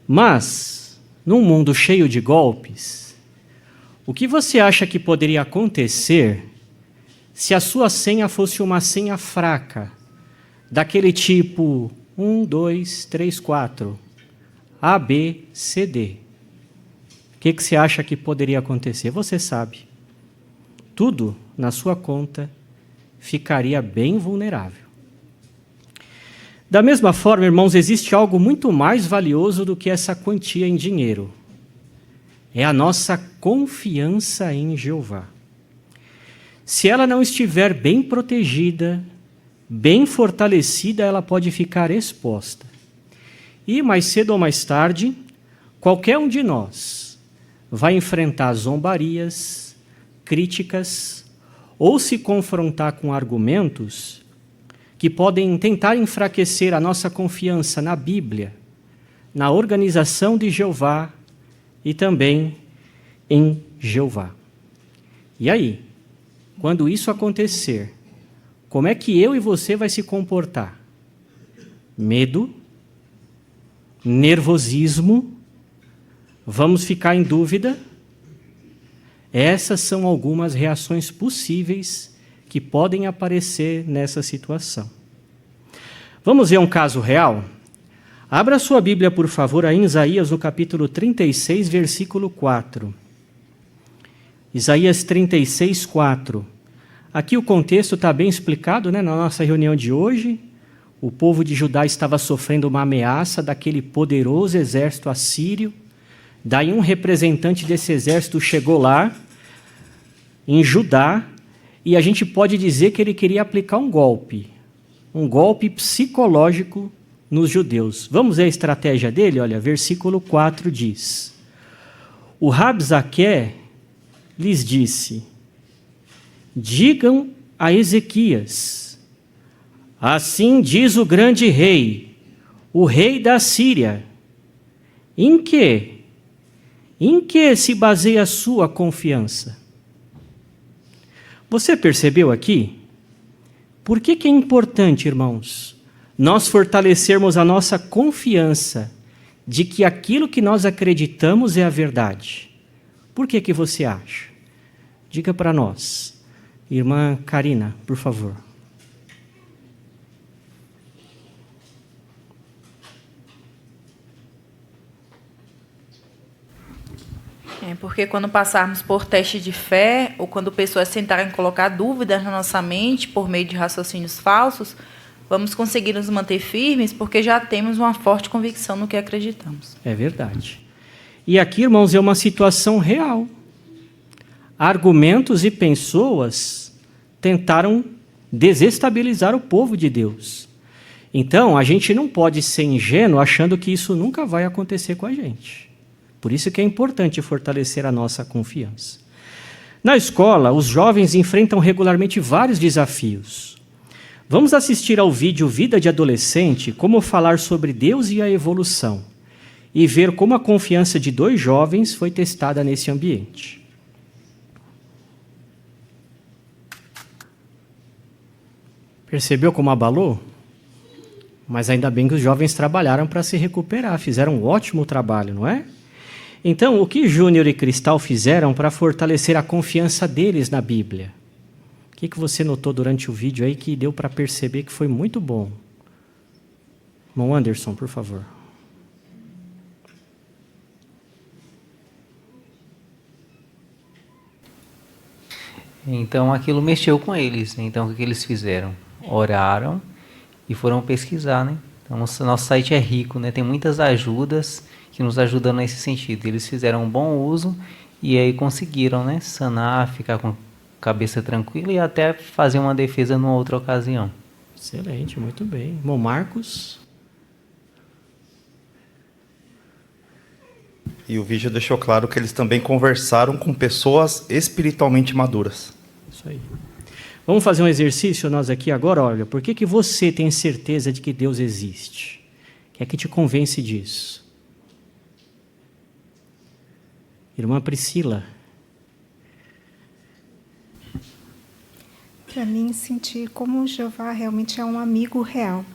Mas, num mundo cheio de golpes, o que você acha que poderia acontecer se a sua senha fosse uma senha fraca, daquele tipo 1, 2, 3, 4, A, B, C, D? O que você acha que poderia acontecer? Você sabe. Tudo na sua conta, ficaria bem vulnerável. Da mesma forma, irmãos, existe algo muito mais valioso do que essa quantia em dinheiro. É a nossa confiança em Jeová. Se ela não estiver bem protegida, bem fortalecida, ela pode ficar exposta. E mais cedo ou mais tarde, qualquer um de nós vai enfrentar zombarias, críticas, ou se confrontar com argumentos que podem tentar enfraquecer a nossa confiança na Bíblia, na organização de Jeová e também em Jeová. E aí, quando isso acontecer, como é que eu e você vai se comportar? Medo? Nervosismo? Vamos ficar em dúvida? Essas são algumas reações possíveis que podem aparecer nessa situação. Vamos ver um caso real? Abra sua Bíblia, por favor, aí em Isaías, no capítulo 36, versículo 4. Isaías 36, 4. Aqui o contexto está bem explicado, né? Na nossa reunião de hoje, o povo de Judá estava sofrendo uma ameaça daquele poderoso exército assírio. Daí um representante desse exército chegou lá, em Judá, e a gente pode dizer que ele queria aplicar um golpe psicológico nos judeus. Vamos ver a estratégia dele? Olha, versículo 4 diz: o Rabsaque lhes disse: digam a Ezequias, assim diz o grande rei, o rei da Síria, em que se baseia a sua confiança? Você percebeu aqui? Por que é importante, irmãos, nós fortalecermos a nossa confiança de que aquilo que nós acreditamos é a verdade? Por que você acha? Diga para nós. Irmã Karina, por favor. Porque quando passarmos por teste de fé, ou quando pessoas tentarem colocar dúvidas na nossa mente por meio de raciocínios falsos, vamos conseguir nos manter firmes porque já temos uma forte convicção no que acreditamos. É verdade. E aqui, irmãos, é uma situação real. Argumentos e pessoas tentaram desestabilizar o povo de Deus. Então, a gente não pode ser ingênuo achando que isso nunca vai acontecer com a gente. Por isso que é importante fortalecer a nossa confiança. Na escola, os jovens enfrentam regularmente vários desafios. Vamos assistir ao vídeo Vida de Adolescente, como falar sobre Deus e a evolução, e ver como a confiança de 2 jovens foi testada nesse ambiente. Percebeu como abalou? Mas ainda bem que os jovens trabalharam para se recuperar, fizeram um ótimo trabalho, não é? Então, o que Júnior e Cristal fizeram para fortalecer a confiança deles na Bíblia? O que você notou durante o vídeo aí que deu para perceber que foi muito bom? Irmão Anderson, por favor. Então, aquilo mexeu com eles. Então, o que eles fizeram? Oraram e foram pesquisar, né? Então, nosso site é rico, né? Tem muitas ajudas que nos ajudam nesse sentido. Eles fizeram um bom uso e aí conseguiram, né, sanar, ficar com a cabeça tranquila e até fazer uma defesa numa outra ocasião. Excelente, muito bem. Irmão Marcos? E o vídeo deixou claro que eles também conversaram com pessoas espiritualmente maduras. Isso aí. Vamos fazer um exercício nós aqui agora, olha. Por que você tem certeza de que Deus existe? O que é que te convence disso? Irmã Priscila. Para mim, sentir como Jeová realmente é um amigo real.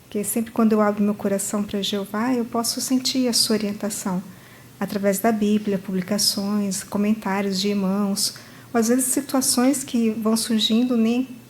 Porque sempre quando eu abro meu coração para Jeová, eu posso sentir a sua orientação. Através da Bíblia, publicações, comentários de irmãos, ou às vezes situações que vão surgindo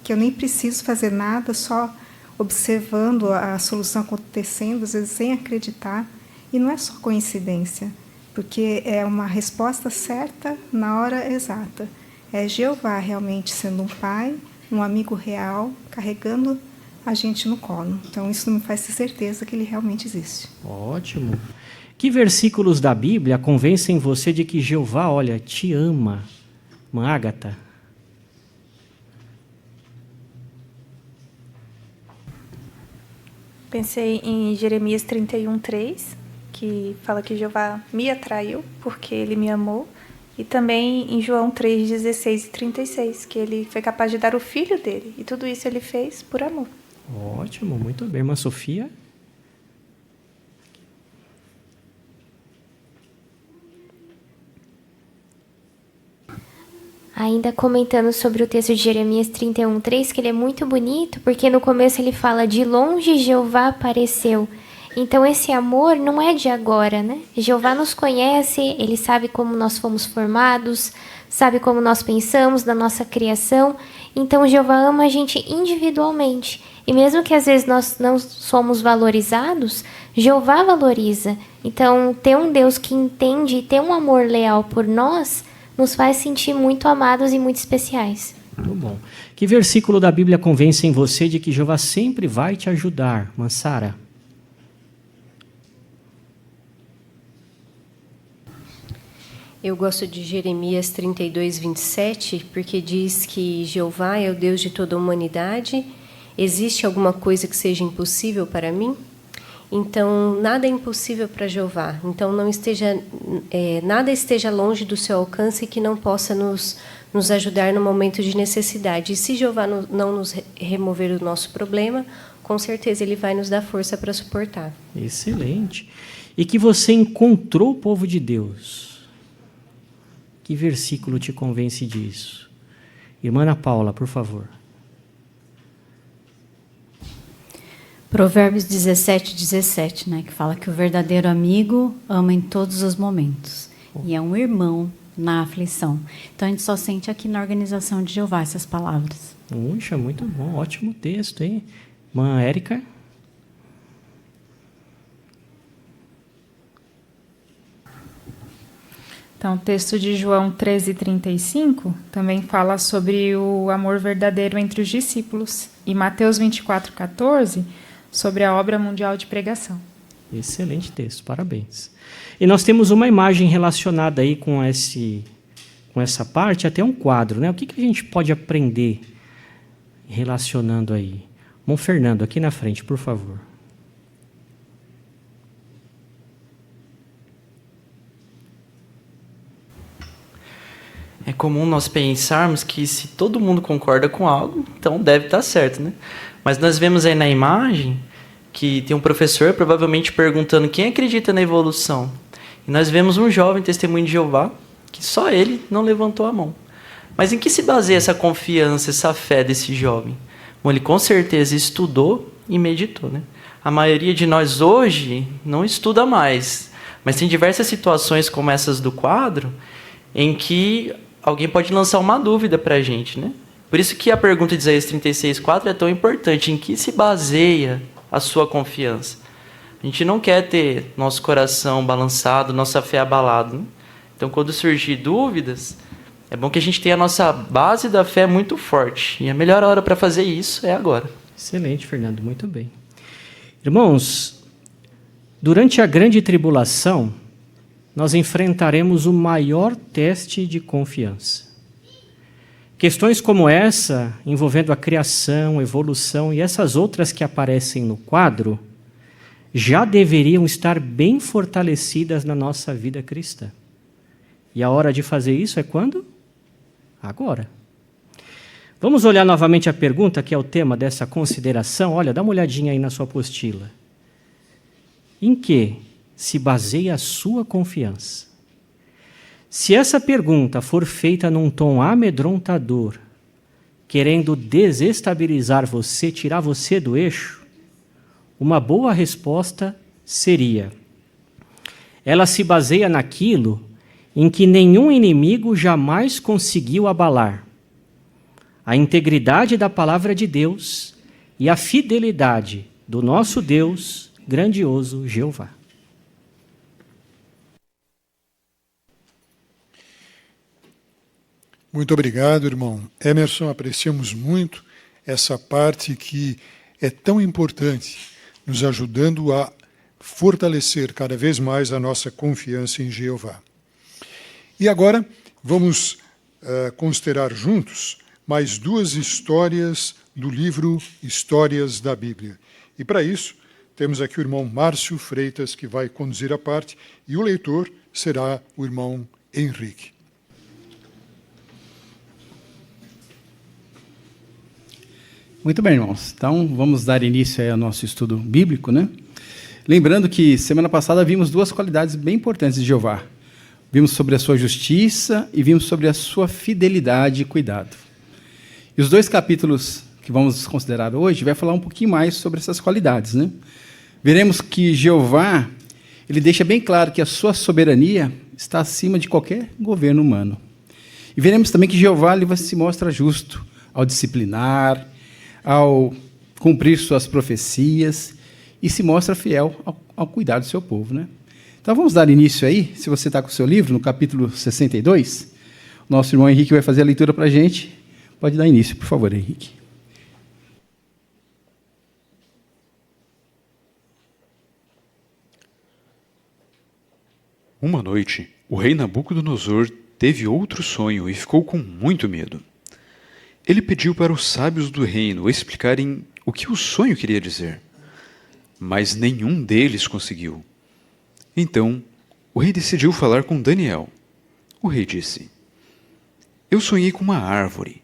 que eu nem preciso fazer nada, só observando a solução acontecendo, às vezes sem acreditar. E não é só coincidência, porque é uma resposta certa na hora exata. é Jeová realmente sendo um pai, um amigo real, carregando a gente no colo. Então, isso me faz ter certeza que ele realmente existe. Ótimo. Que versículos da Bíblia convencem você de que Jeová, olha, te ama? Irmã Ágata. Pensei em Jeremias 31:3, que fala que Jeová me atraiu porque ele me amou. E também em João 3:16 e 36, que ele foi capaz de dar o filho dele. E tudo isso ele fez por amor. Ótimo, muito bem. Irmã Sofia? Ainda comentando sobre o texto de Jeremias 31:3, que ele é muito bonito, porque no começo ele fala: de longe Jeová apareceu. Então esse amor não é de agora, né? Jeová nos conhece, ele sabe como nós fomos formados, sabe como nós pensamos na nossa criação. Então Jeová ama a gente individualmente. E mesmo que às vezes nós não somos valorizados, Jeová valoriza. Então ter um Deus que entende e ter um amor leal por nós nos faz sentir muito amados e muito especiais. Muito bom. Que versículo da Bíblia convence em você de que Jeová sempre vai te ajudar, Mansara? Eu gosto de Jeremias 32:27, porque diz que Jeová é o Deus de toda a humanidade. Existe alguma coisa que seja impossível para mim? Então, nada é impossível para Jeová. Então, nada esteja longe do seu alcance que não possa nos ajudar no momento de necessidade. E se Jeová não nos remover o nosso problema, com certeza Ele vai nos dar força para suportar. Excelente. E que você encontrou o povo de Deus. Que versículo te convence disso? Irmã Ana Paula, por favor. Provérbios 17:17, né, que fala que o verdadeiro amigo ama em todos os momentos e é um irmão na aflição. Então a gente só sente aqui na organização de Jeová essas palavras. Puxa, muito bom, ótimo texto, hein? Irmã Érica? Então, o texto de João 13:35 também fala sobre o amor verdadeiro entre os discípulos. E Mateus 24:14 sobre a obra mundial de pregação. Excelente texto, parabéns. E nós temos uma imagem relacionada aí com essa parte, até um quadro, né? O que a gente pode aprender relacionando aí? Bom, Fernando, aqui na frente, por favor. É comum nós pensarmos que se todo mundo concorda com algo, então deve estar certo, né? Mas nós vemos aí na imagem que tem um professor provavelmente perguntando quem acredita na evolução. E nós vemos um jovem testemunho de Jeová que só ele não levantou a mão. Mas em que se baseia essa confiança, essa fé desse jovem? Bom, ele com certeza estudou e meditou, né? A maioria de nós hoje não estuda mais, mas tem diversas situações como essas do quadro em que alguém pode lançar uma dúvida para a gente, né? Por isso que a pergunta de Isaías 36:4 é tão importante. Em que se baseia a sua confiança? A gente não quer ter nosso coração balançado, nossa fé abalada, né? Então, quando surgir dúvidas, é bom que a gente tenha a nossa base da fé muito forte. E a melhor hora para fazer isso é agora. Excelente, Fernando. Muito bem. Irmãos, durante a grande tribulação, nós enfrentaremos o maior teste de confiança. Questões como essa, envolvendo a criação, evolução e essas outras que aparecem no quadro, já deveriam estar bem fortalecidas na nossa vida cristã. E a hora de fazer isso é quando? Agora. Vamos olhar novamente a pergunta, que é o tema dessa consideração. Olha, dá uma olhadinha aí na sua apostila. Em que se baseia a sua confiança? Se essa pergunta for feita num tom amedrontador, querendo desestabilizar você, tirar você do eixo, uma boa resposta seria: ela se baseia naquilo em que nenhum inimigo jamais conseguiu abalar: a integridade da palavra de Deus e a fidelidade do nosso Deus grandioso Jeová. Muito obrigado, irmão Emerson. Apreciamos muito essa parte que é tão importante, nos ajudando a fortalecer cada vez mais a nossa confiança em Jeová. E agora vamos considerar juntos mais duas histórias do livro Histórias da Bíblia. E para isso, temos aqui o irmão Márcio Freitas, que vai conduzir a parte, e o leitor será o irmão Henrique. Muito bem, irmãos. Então, vamos dar início aí ao nosso estudo bíblico, né? Lembrando que semana passada vimos duas qualidades bem importantes de Jeová. Vimos sobre a sua justiça e vimos sobre a sua fidelidade e cuidado. E os dois capítulos que vamos considerar hoje vai falar um pouquinho mais sobre essas qualidades, né? Veremos que Jeová, ele deixa bem claro que a sua soberania está acima de qualquer governo humano. E veremos também que Jeová ele se mostra justo ao disciplinar, ao cumprir suas profecias e se mostra fiel ao cuidar do seu povo, né? Então vamos dar início aí, se você está com o seu livro, no capítulo 62, nosso irmão Henrique vai fazer a leitura para a gente. Pode dar início, por favor, Henrique. Uma noite, o rei Nabucodonosor teve outro sonho e ficou com muito medo. Ele pediu para os sábios do reino explicarem o que o sonho queria dizer, mas nenhum deles conseguiu. Então, o rei decidiu falar com Daniel. O rei disse: Eu sonhei com uma árvore.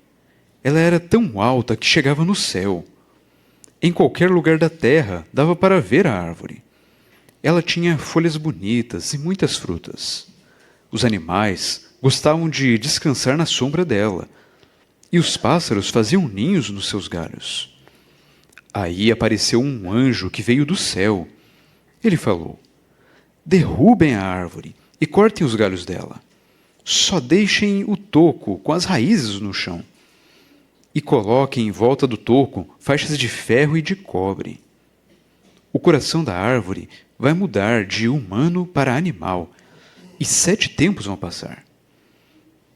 Ela era tão alta que chegava no céu. Em qualquer lugar da terra dava para ver a árvore. Ela tinha folhas bonitas e muitas frutas. Os animais gostavam de descansar na sombra dela, e os pássaros faziam ninhos nos seus galhos. Aí apareceu um anjo que veio do céu. Ele falou: Derrubem a árvore e cortem os galhos dela. Só deixem o toco com as raízes no chão. E coloquem em volta do toco faixas de ferro e de cobre. O coração da árvore vai mudar de humano para animal, e 7 tempos vão passar.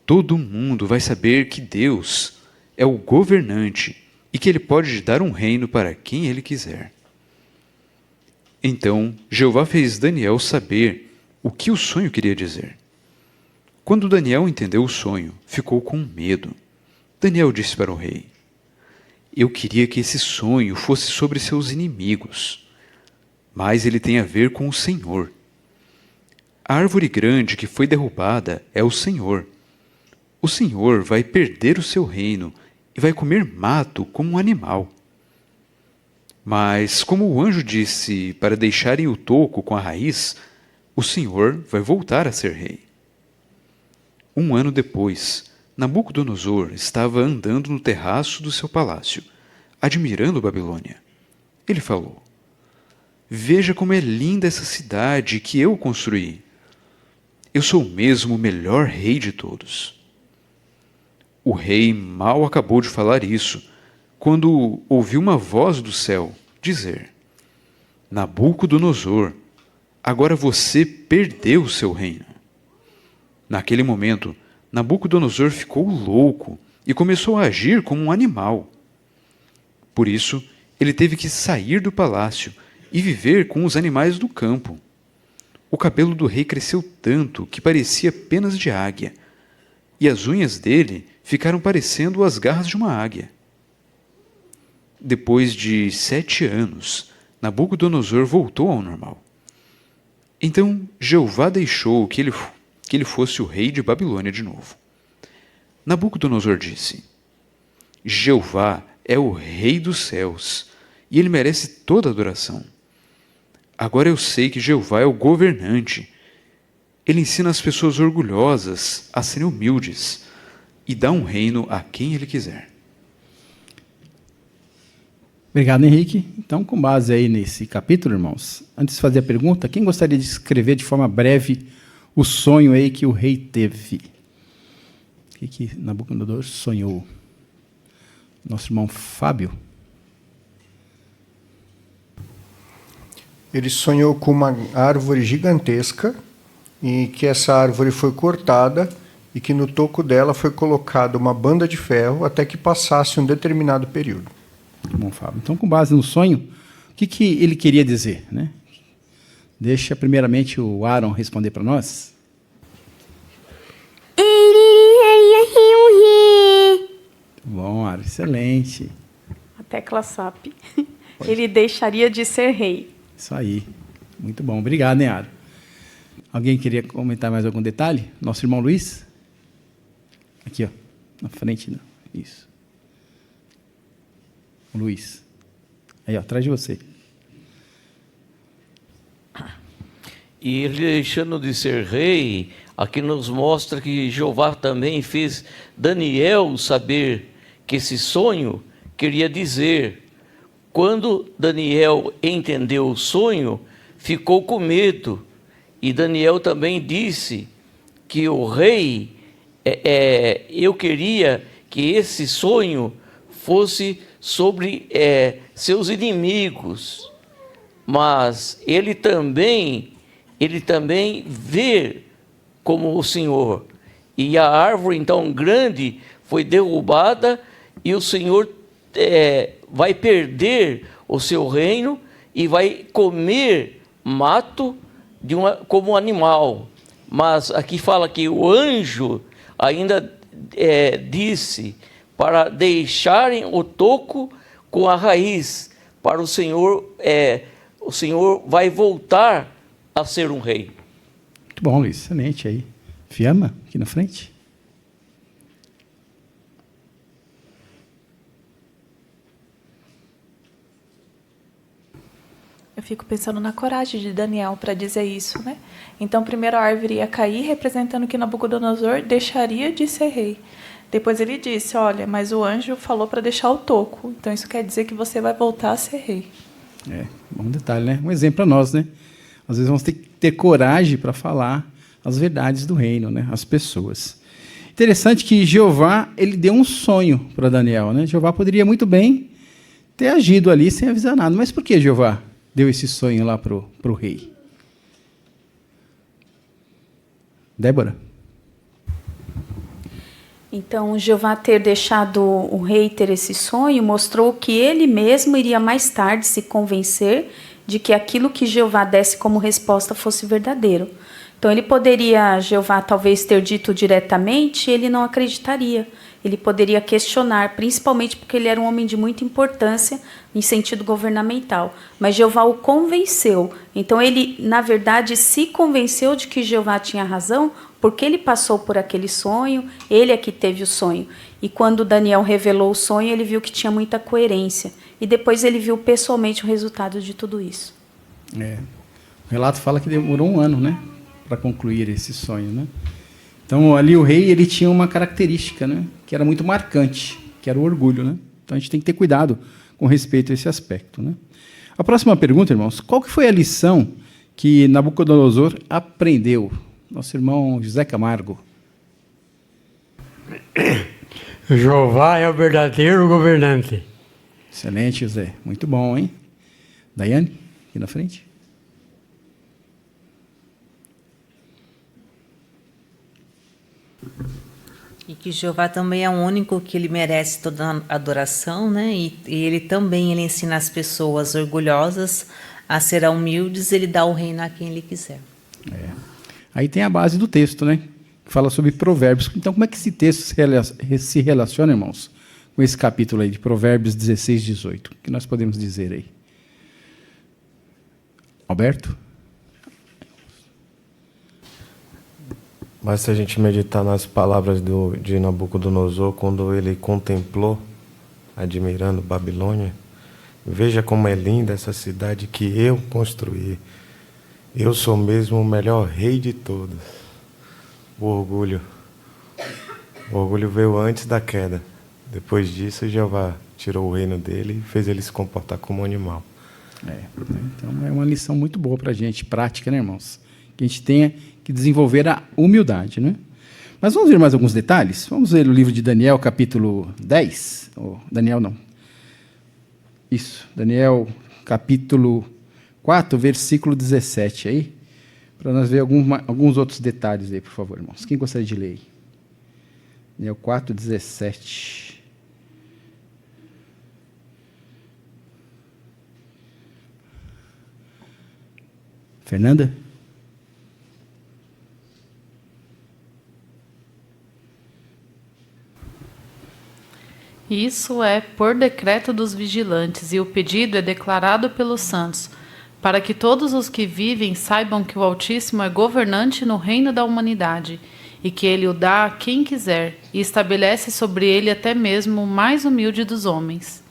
Todo mundo vai saber que Deus é o governante e que ele pode dar um reino para quem ele quiser. Então, Jeová fez Daniel saber o que o sonho queria dizer. Quando Daniel entendeu o sonho, ficou com medo. Daniel disse para o rei: Eu queria que esse sonho fosse sobre seus inimigos, mas ele tem a ver com o Senhor. A árvore grande que foi derrubada é o Senhor. O Senhor vai perder o seu reino e vai comer mato como um animal. Mas, como o anjo disse para deixarem o toco com a raiz, o Senhor vai voltar a ser rei. 1 ano depois, Nabucodonosor estava andando no terraço do seu palácio, admirando Babilônia. Ele falou: Veja como é linda essa cidade que eu construí. Eu sou mesmo o melhor rei de todos. O rei mal acabou de falar isso, quando ouviu uma voz do céu dizer: Nabucodonosor, agora você perdeu o seu reino. Naquele momento, Nabucodonosor ficou louco e começou a agir como um animal. Por isso, ele teve que sair do palácio e viver com os animais do campo. O cabelo do rei cresceu tanto que parecia penas de águia, e as unhas dele ficaram parecendo as garras de uma águia. Depois de 7 anos, Nabucodonosor voltou ao normal. Então Jeová deixou que ele fosse o rei de Babilônia de novo. Nabucodonosor disse: Jeová é o rei dos céus, e ele merece toda a adoração. Agora eu sei que Jeová é o governante. Ele ensina as pessoas orgulhosas a serem humildes e dá um reino a quem ele quiser. Obrigado, Henrique. Então, com base aí nesse capítulo, irmãos, antes de fazer a pergunta, quem gostaria de escrever de forma breve o sonho aí que o rei teve? O que Nabucodonosor sonhou? Nosso irmão Fábio. Ele sonhou com uma árvore gigantesca, e que essa árvore foi cortada e que no toco dela foi colocada uma banda de ferro até que passasse um determinado período. Bom, Fábio. Então, com base no sonho, o que ele queria dizer, né? Deixa primeiramente o Aaron responder para nós. Bom, Aaron, excelente. A tecla SAP. Ele deixaria de ser rei. Isso aí. Muito bom. Obrigado, né, Aaron? Alguém queria comentar mais algum detalhe? Nosso irmão Luiz? Aqui, ó, na frente. Não. Isso. O Luiz. Aí, ó, atrás de você. E ele deixando de ser rei, aqui nos mostra que Jeová também fez Daniel saber que esse sonho queria dizer. Quando Daniel entendeu o sonho, ficou com medo. E Daniel também disse que o rei, eu queria que esse sonho fosse sobre seus inimigos. Mas ele também vê como o Senhor. E a árvore, então, grande, foi derrubada e o Senhor vai perder o seu reino e vai comer mato como animal. Mas aqui fala que o anjo ainda disse para deixarem o toco com a raiz, para o Senhor vai voltar a ser um rei. Muito bom, Luiz, excelente aí. Fiamma, aqui na frente. Eu fico pensando na coragem de Daniel para dizer isso, né? Então, primeiro a árvore ia cair, representando que Nabucodonosor deixaria de ser rei. Depois ele disse, olha, mas o anjo falou para deixar o toco. Então, isso quer dizer que você vai voltar a ser rei. Bom detalhe, né? Um exemplo para nós, né? Às vezes vamos ter que ter coragem para falar as verdades do reino, né? As pessoas. Interessante que Jeová, ele deu um sonho para Daniel, né? Jeová poderia muito bem ter agido ali sem avisar nada. Mas por que Jeová deu esse sonho lá para o rei? Débora? Então, Jeová ter deixado o rei ter esse sonho mostrou que ele mesmo iria mais tarde se convencer de que aquilo que Jeová desse como resposta fosse verdadeiro. Então, Jeová talvez ter dito diretamente, ele não acreditaria. Ele poderia questionar, principalmente porque ele era um homem de muita importância em sentido governamental. Mas Jeová o convenceu. Então, ele, na verdade, se convenceu de que Jeová tinha razão, porque ele passou por aquele sonho, ele é que teve o sonho. E quando Daniel revelou o sonho, ele viu que tinha muita coerência. E depois ele viu pessoalmente o resultado de tudo isso. O relato fala que demorou 1 ano, né, para concluir esse sonho, né? Então, ali o rei, ele tinha uma característica, né, que era muito marcante, que era o orgulho, né? Então, a gente tem que ter cuidado com respeito a esse aspecto, né? A próxima pergunta, irmãos, qual que foi a lição que Nabucodonosor aprendeu? Nosso irmão José Camargo. Jeová é o verdadeiro governante. Excelente, José. Muito bom, hein? Daiane, aqui na frente. E que Jeová também é o único que ele merece toda a adoração, né? E ele ensina as pessoas orgulhosas a serem humildes, ele dá o reino a quem ele quiser. Aí tem a base do texto, né? Que fala sobre provérbios. Então, como é que esse texto se relaciona, irmãos, com esse capítulo aí de Provérbios 16, 18? O que nós podemos dizer aí? Alberto? Mas se a gente meditar nas palavras de Nabucodonosor, quando ele contemplou, admirando Babilônia, veja como é linda essa cidade que eu construí. Eu sou mesmo o melhor rei de todos. O orgulho veio antes da queda. Depois disso, Jeová tirou o reino dele e fez ele se comportar como um animal. Então é uma lição muito boa para a gente, prática, né, irmãos? Que a gente tenha que desenvolver a humildade, né? Mas vamos ver mais alguns detalhes? Vamos ver o livro de Daniel, capítulo 10. Daniel não. Isso, Daniel, capítulo 4, versículo 17 aí, para nós ver alguns outros detalhes aí, por favor, irmãos. Quem gostaria de ler aí? Daniel 4:17. Fernanda? Isso é por decreto dos vigilantes, e o pedido é declarado pelos santos, para que todos os que vivem saibam que o Altíssimo é governante no reino da humanidade, e que ele o dá a quem quiser, e estabelece sobre ele até mesmo o mais humilde dos homens.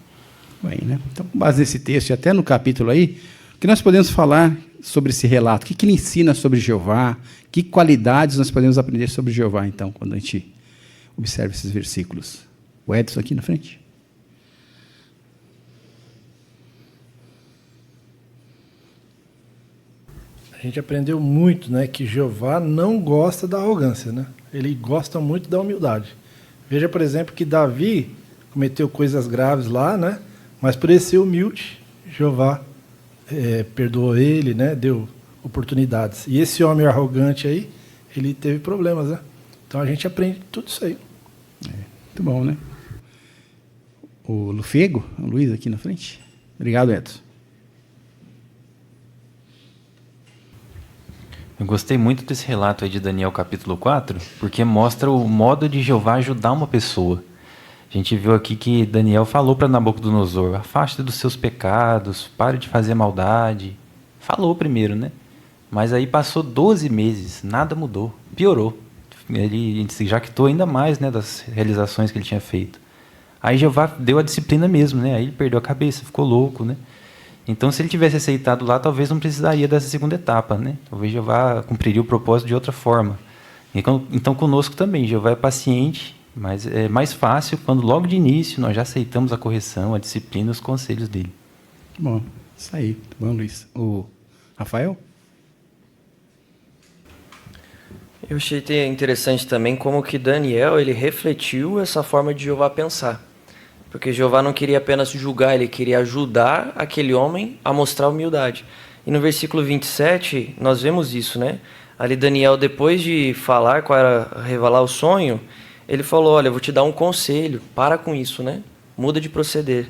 Bem, né? Então, com base nesse texto e até no capítulo aí, o que nós podemos falar sobre esse relato? O que ele ensina sobre Jeová? Que qualidades nós podemos aprender sobre Jeová, então, quando a gente observa esses versículos? O Edson aqui na frente. A gente aprendeu muito, né, que Jeová não gosta da arrogância, né? Ele gosta muito da humildade. Veja, por exemplo, que Davi cometeu coisas graves lá, né? Mas por ele ser humilde, Jeová perdoou ele, né? Deu oportunidades. E esse homem arrogante aí, ele teve problemas, né? Então a gente aprende tudo isso aí. Muito bom, né? O Lufego, o Luiz aqui na frente. Obrigado, Edson. Eu gostei muito desse relato aí de Daniel capítulo 4, porque mostra o modo de Jeová ajudar uma pessoa. A gente viu aqui que Daniel falou para Nabucodonosor: afaste dos seus pecados, pare de fazer maldade. Falou primeiro, né? Mas aí passou 12 meses, nada mudou, piorou. Ele se jactou ainda mais, né, das realizações que ele tinha feito. Aí Jeová deu a disciplina mesmo, né? Aí ele perdeu a cabeça, ficou louco, né? Então, se ele tivesse aceitado lá, talvez não precisaria dessa segunda etapa, né? Talvez Jeová cumpriria o propósito de outra forma. Então, conosco também, Jeová é paciente, mas é mais fácil quando logo de início nós já aceitamos a correção, a disciplina e os conselhos dele. Bom, isso aí. Muito bom, Luiz. O Rafael? Eu achei interessante também como que Daniel ele refletiu essa forma de Jeová pensar. Porque Jeová não queria apenas julgar, ele queria ajudar aquele homem a mostrar humildade. E no versículo 27, nós vemos isso, né? Ali Daniel, depois de falar qual era, revelar o sonho, ele falou: olha, eu vou te dar um conselho, para com isso, né? Muda de proceder.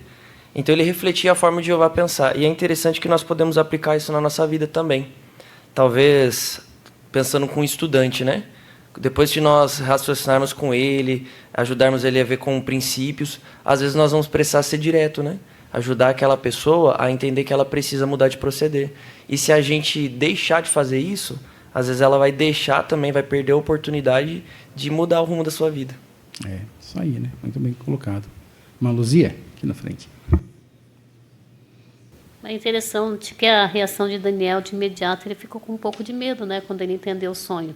Então ele refletia a forma de Jeová pensar. E é interessante que nós podemos aplicar isso na nossa vida também. Talvez pensando com um estudante, né? Depois de nós raciocinarmos com ele, ajudarmos ele a ver com princípios, às vezes nós vamos precisar ser direto, né? Ajudar aquela pessoa a entender que ela precisa mudar de proceder. E se a gente deixar de fazer isso, às vezes ela vai deixar também, vai perder a oportunidade de mudar o rumo da sua vida. É, isso aí, né? Muito bem colocado. Uma Luzia, aqui na frente. É interessante que a reação de Daniel, de imediato, ele ficou com um pouco de medo, né? Quando ele entendeu o sonho.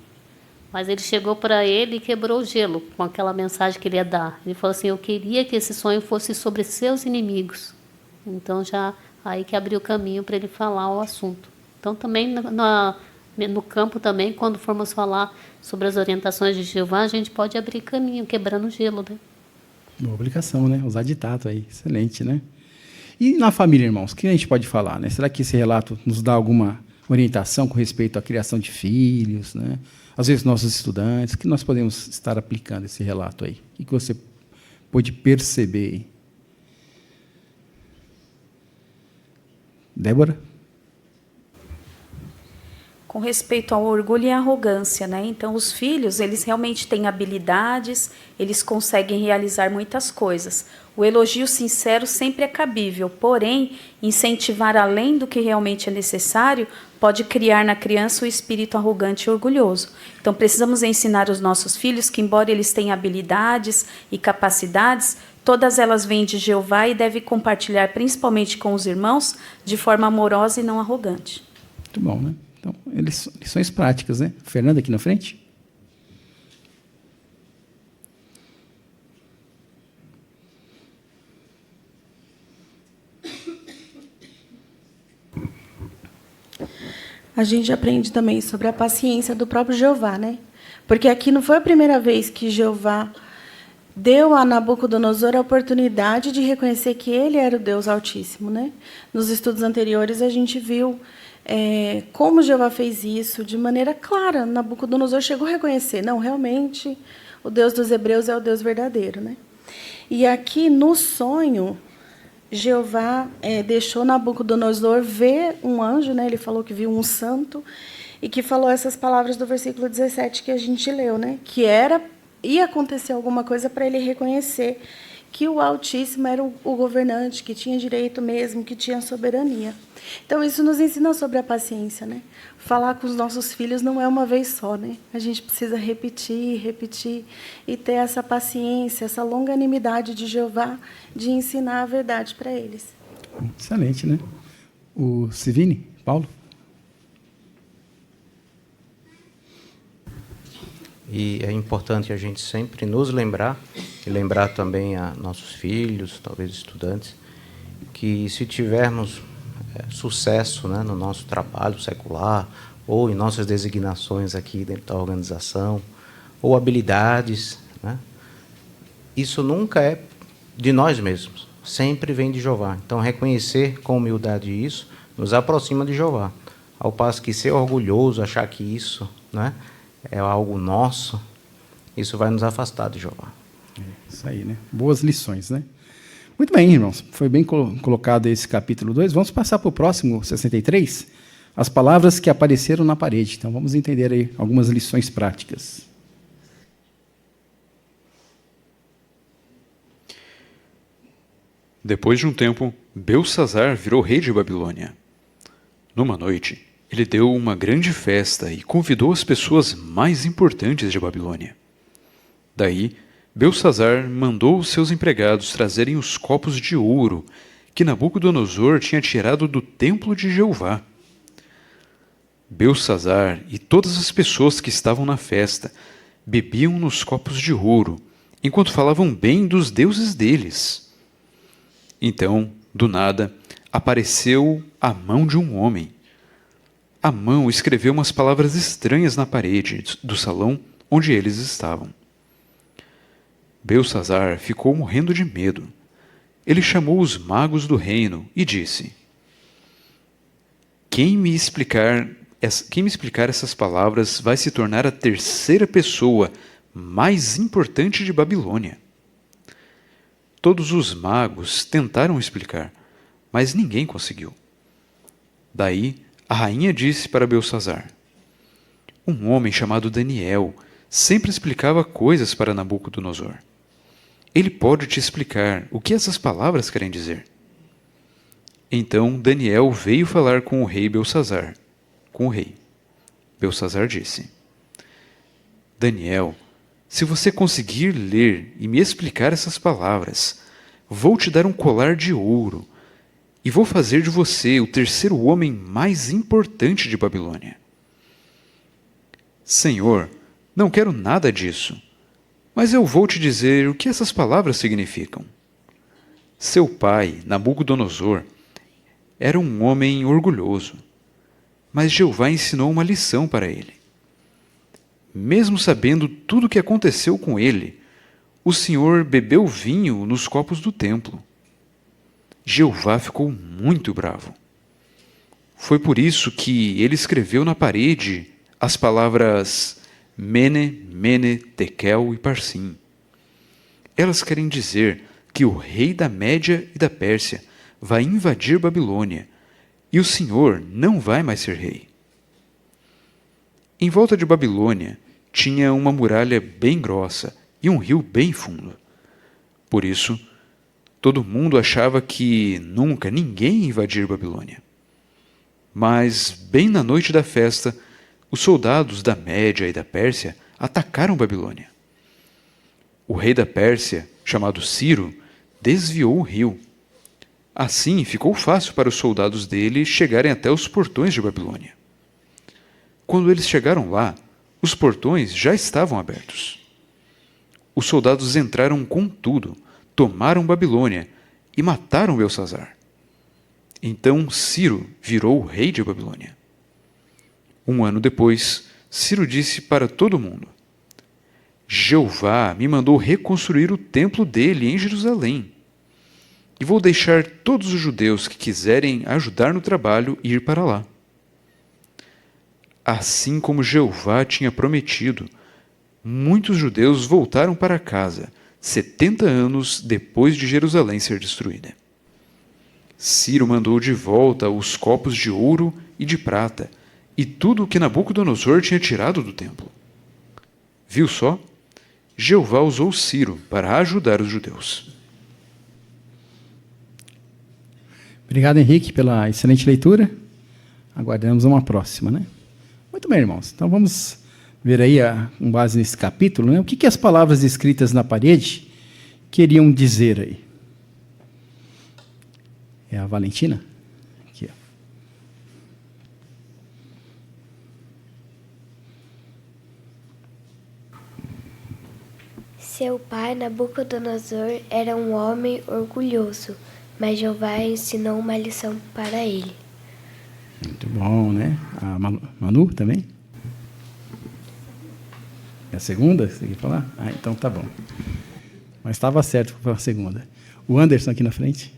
Mas ele chegou para ele e quebrou o gelo com aquela mensagem que ele ia dar. Ele falou assim: eu queria que esse sonho fosse sobre seus inimigos. Então, já aí que abriu o caminho para ele falar o assunto. Então, também no campo também, quando formos falar sobre as orientações de Jeová, a gente pode abrir caminho, quebrando o gelo, né? Boa aplicação, né? Usar ditado aí. Excelente, né? E na família, irmãos, o que a gente pode falar, né? Será que esse relato nos dá alguma orientação com respeito à criação de filhos, né? Às vezes, nossos estudantes, o que nós podemos estar aplicando esse relato aí? O que você pôde perceber aí? Débora? Com respeito ao orgulho e à arrogância, né? Então, os filhos, eles realmente têm habilidades, eles conseguem realizar muitas coisas. O elogio sincero sempre é cabível, porém, incentivar além do que realmente é necessário pode criar na criança o espírito arrogante e orgulhoso. Então, precisamos ensinar os nossos filhos que, embora eles tenham habilidades e capacidades, todas elas vêm de Jeová e devem compartilhar, principalmente com os irmãos, de forma amorosa e não arrogante. Muito bom, né? Então, lições práticas, né? Fernanda, aqui na frente. A gente aprende também sobre a paciência do próprio Jeová, né? Porque aqui não foi a primeira vez que Jeová deu a Nabucodonosor a oportunidade de reconhecer que ele era o Deus Altíssimo, né? Nos estudos anteriores, a gente viu como Jeová fez isso de maneira clara. Nabucodonosor chegou a reconhecer: não, realmente, o Deus dos hebreus é o Deus verdadeiro, né? E aqui no sonho, Jeová deixou Nabucodonosor ver um anjo, né? Ele falou que viu um santo e que falou essas palavras do versículo 17 que a gente leu, né? Que ia acontecer alguma coisa para ele reconhecer que o Altíssimo era o governante, que tinha direito mesmo, que tinha soberania. Então, isso nos ensina sobre a paciência, né? Falar com os nossos filhos não é uma vez só, né? A gente precisa repetir e ter essa paciência, essa longanimidade de Jeová, de ensinar a verdade para eles. Excelente, né? O Sivini, Paulo? E é importante a gente sempre nos lembrar, e lembrar também a nossos filhos, talvez estudantes, que se tivermos sucesso, né, no nosso trabalho secular, ou em nossas designações aqui dentro da organização, ou habilidades, né, isso nunca é de nós mesmos, sempre vem de Jeová. Então, reconhecer com humildade isso nos aproxima de Jeová. Ao passo que ser orgulhoso, achar que isso, né, é algo nosso, isso vai nos afastar de Jeová. Isso aí, né? Boas lições, né? Muito bem, irmãos. Foi bem colocado esse capítulo 2. Vamos passar para o próximo, 63. As palavras que apareceram na parede. Então, vamos entender aí algumas lições práticas. Depois de um tempo, Belsazar virou rei de Babilônia. Numa noite, ele deu uma grande festa e convidou as pessoas mais importantes de Babilônia. Daí, Belsazar mandou os seus empregados trazerem os copos de ouro que Nabucodonosor tinha tirado do templo de Jeová. Belsazar e todas as pessoas que estavam na festa bebiam nos copos de ouro, enquanto falavam bem dos deuses deles. Então, do nada, apareceu a mão de um homem. A mão escreveu umas palavras estranhas na parede do salão onde eles estavam. Belsazar ficou morrendo de medo. Ele chamou os magos do reino e disse: Quem me explicar essas palavras vai se tornar a terceira pessoa mais importante de Babilônia. Todos os magos tentaram explicar, mas ninguém conseguiu. Daí, a rainha disse para Belsazar: Um homem chamado Daniel sempre explicava coisas para Nabucodonosor. Ele pode te explicar o que essas palavras querem dizer. Então Daniel veio falar com o rei Belsazar. Com o rei. Belsazar disse: Daniel, se você conseguir ler e me explicar essas palavras, vou te dar um colar de ouro e vou fazer de você o terceiro homem mais importante de Babilônia. Senhor, não quero nada disso, mas eu vou te dizer o que essas palavras significam. Seu pai, Nabucodonosor, era um homem orgulhoso, mas Jeová ensinou uma lição para ele. Mesmo sabendo tudo o que aconteceu com ele, o Senhor bebeu vinho nos copos do templo. Jeová ficou muito bravo. Foi por isso que ele escreveu na parede as palavras Mene, Mene, Tekel e Parsim. Elas querem dizer que o rei da Média e da Pérsia vai invadir Babilônia e o Senhor não vai mais ser rei. Em volta de Babilônia tinha uma muralha bem grossa e um rio bem fundo. Por isso, todo mundo achava que nunca ninguém ia invadir Babilônia. Mas, bem na noite da festa, os soldados da Média e da Pérsia atacaram Babilônia. O rei da Pérsia, chamado Ciro, desviou o rio. Assim, ficou fácil para os soldados dele chegarem até os portões de Babilônia. Quando eles chegaram lá, os portões já estavam abertos. Os soldados entraram com tudo, tomaram Babilônia e mataram Belsazar. Então Ciro virou o rei de Babilônia. Um ano depois, Ciro disse para todo mundo: Jeová me mandou reconstruir o templo dele em Jerusalém. E vou deixar todos os judeus que quiserem ajudar no trabalho ir para lá. Assim como Jeová tinha prometido, muitos judeus voltaram para casa, 70 anos depois de Jerusalém ser destruída. Ciro mandou de volta os copos de ouro e de prata e tudo o que Nabucodonosor tinha tirado do templo. Viu só? Jeová usou Ciro para ajudar os judeus. Obrigado, Henrique, pela excelente leitura. Aguardamos uma próxima, né? Muito bem, irmãos. Então vamos ver aí, com base nesse capítulo, né, o que as palavras escritas na parede queriam dizer aí. É a Valentina? Aqui, ó. Seu pai, Nabucodonosor, era um homem orgulhoso, mas Jeová ensinou uma lição para ele. Muito bom, né? A Manu também? É a segunda que você quer falar? Ah, então tá bom. Mas estava certo para a segunda. O Anderson aqui na frente.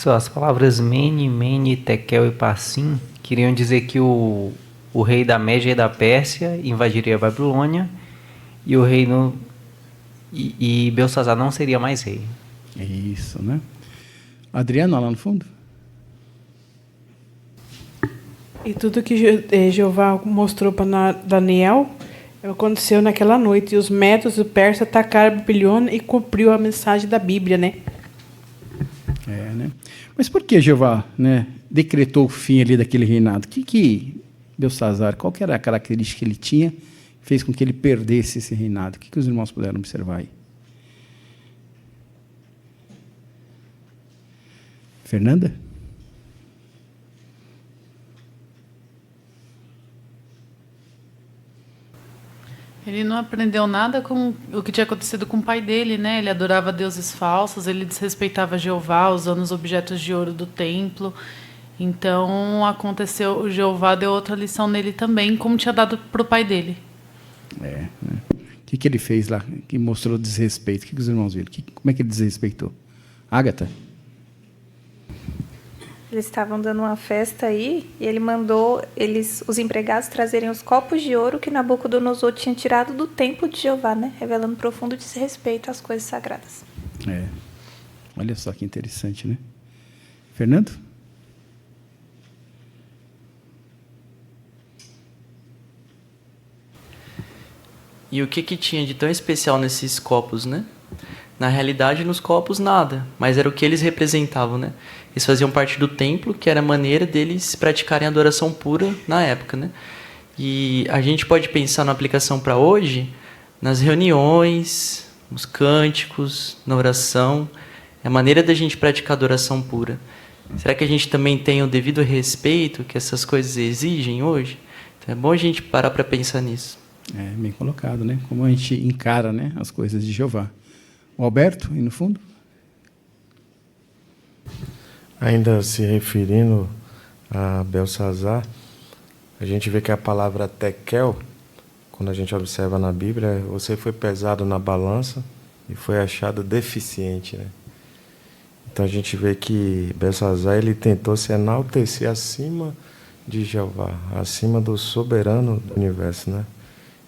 As palavras Mene, Mene, Tekel e Parsim queriam dizer que o rei da Média e da Pérsia invadiria a Babilônia e o reino e Belsazar não seria mais rei. É isso, né? Adriano, lá no fundo. E tudo que Jeová mostrou para Daniel aconteceu naquela noite. E os métodos do Persa atacaram a Babilônia e cumpriu a mensagem da Bíblia, né? É, né? Mas por que Jeová, né, decretou o fim ali daquele reinado? Que Belsazar, qual que era a característica que ele tinha que fez com que ele perdesse esse reinado? O que os irmãos puderam observar aí? Fernanda? Ele não aprendeu nada com o que tinha acontecido com o pai dele, né? Ele adorava deuses falsos, ele desrespeitava Jeová, usando os objetos de ouro do templo. Então, aconteceu, o Jeová deu outra lição nele também, como tinha dado para o pai dele. É, né? O que ele fez lá que mostrou desrespeito? O que os irmãos viram? Como é que ele desrespeitou? Ágata? Eles estavam dando uma festa aí e ele mandou os empregados trazerem os copos de ouro que Nabucodonosor tinha tirado do templo de Jeová, né? Revelando profundo desrespeito às coisas sagradas. É. Olha só que interessante, né? Fernando? E o que tinha de tão especial nesses copos, né? Na realidade, nos copos, nada. Mas era o que eles representavam, né? Eles faziam parte do templo, que era a maneira deles praticarem adoração pura na época, né? E a gente pode pensar na aplicação para hoje, nas reuniões, nos cânticos, na oração. É a maneira da gente praticar adoração pura. Será que a gente também tem o devido respeito que essas coisas exigem hoje? Então é bom a gente parar para pensar nisso. É, bem colocado, né? Como a gente encara, né, as coisas de Jeová. O Alberto, aí no fundo? Ainda se referindo a Belsazar, a gente vê que a palavra tekel, quando a gente observa na Bíblia, você foi pesado na balança e foi achado deficiente, né? Então a gente vê que Belsazar, ele tentou se enaltecer acima de Jeová, acima do soberano do universo, né?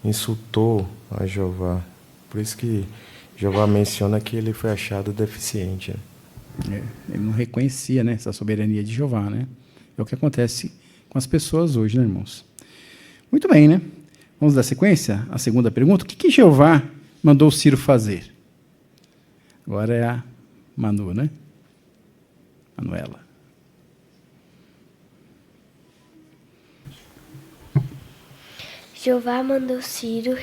Insultou a Jeová. Por isso que Jeová menciona que ele foi achado deficiente. Né? Ele não reconhecia, né, essa soberania de Jeová, né? É o que acontece com as pessoas hoje, né, irmãos? Muito bem, né? Vamos dar sequência à segunda pergunta. O que Jeová mandou Ciro fazer? Agora é a Manu, né? Manuela. Jeová mandou Ciro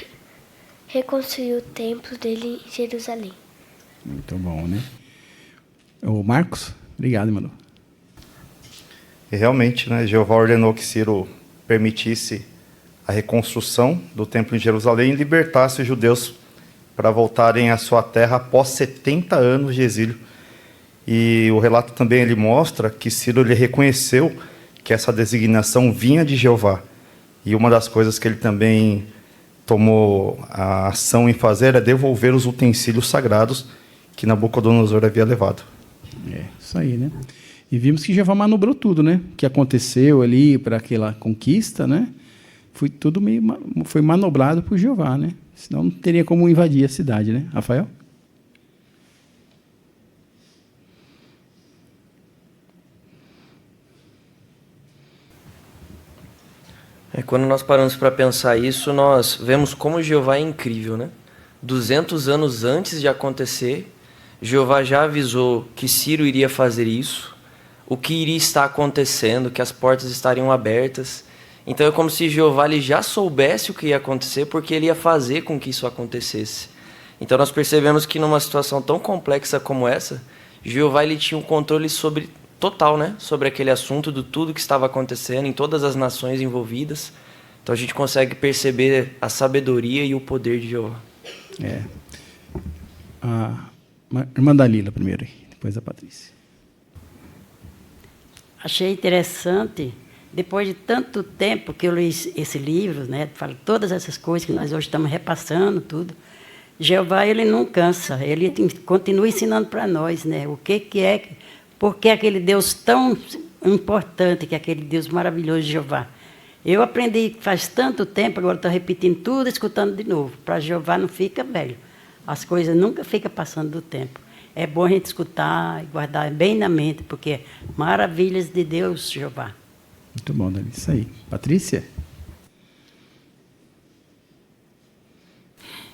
reconstruir o templo dele em Jerusalém. Muito bom, né? O Marcos? Obrigado, Manu. E realmente, né, Jeová ordenou que Ciro permitisse a reconstrução do templo em Jerusalém e libertasse os judeus para voltarem à sua terra após 70 anos de exílio. E o relato também ele mostra que Ciro ele reconheceu que essa designação vinha de Jeová. E uma das coisas que ele também tomou a ação em fazer é devolver os utensílios sagrados que Nabucodonosor havia levado. É, isso aí, né? E vimos que Jeová manobrou tudo, né? O que aconteceu ali para aquela conquista, né? tudo foi manobrado por Jeová, né? Senão não teria como invadir a cidade, né? Rafael? Quando nós paramos para pensar isso, nós vemos como Jeová é incrível, né? 200 anos antes de acontecer, Jeová já avisou que Ciro iria fazer isso, o que iria estar acontecendo, que as portas estariam abertas. Então é como se Jeová ele já soubesse o que ia acontecer, porque ele ia fazer com que isso acontecesse. Então nós percebemos que numa situação tão complexa como essa, Jeová ele tinha um controle total, né? Sobre aquele assunto, de tudo que estava acontecendo, em todas as nações envolvidas. Então a gente consegue perceber a sabedoria e o poder de Jeová. A irmã Dalila primeiro, depois a Patrícia. Achei interessante, depois de tanto tempo que eu li esse livro, né, fala todas essas coisas que nós hoje estamos repassando, tudo. Jeová, ele não cansa, ele continua ensinando para nós, né, o que é, porque aquele Deus tão importante, que é aquele Deus maravilhoso de Jeová. Eu aprendi faz tanto tempo, agora estou repetindo tudo, escutando de novo. Para Jeová não fica velho. As coisas nunca ficam passando do tempo. É bom a gente escutar e guardar bem na mente, porque maravilhas de Deus, Jeová. Muito bom, Dani. Isso aí. Patrícia?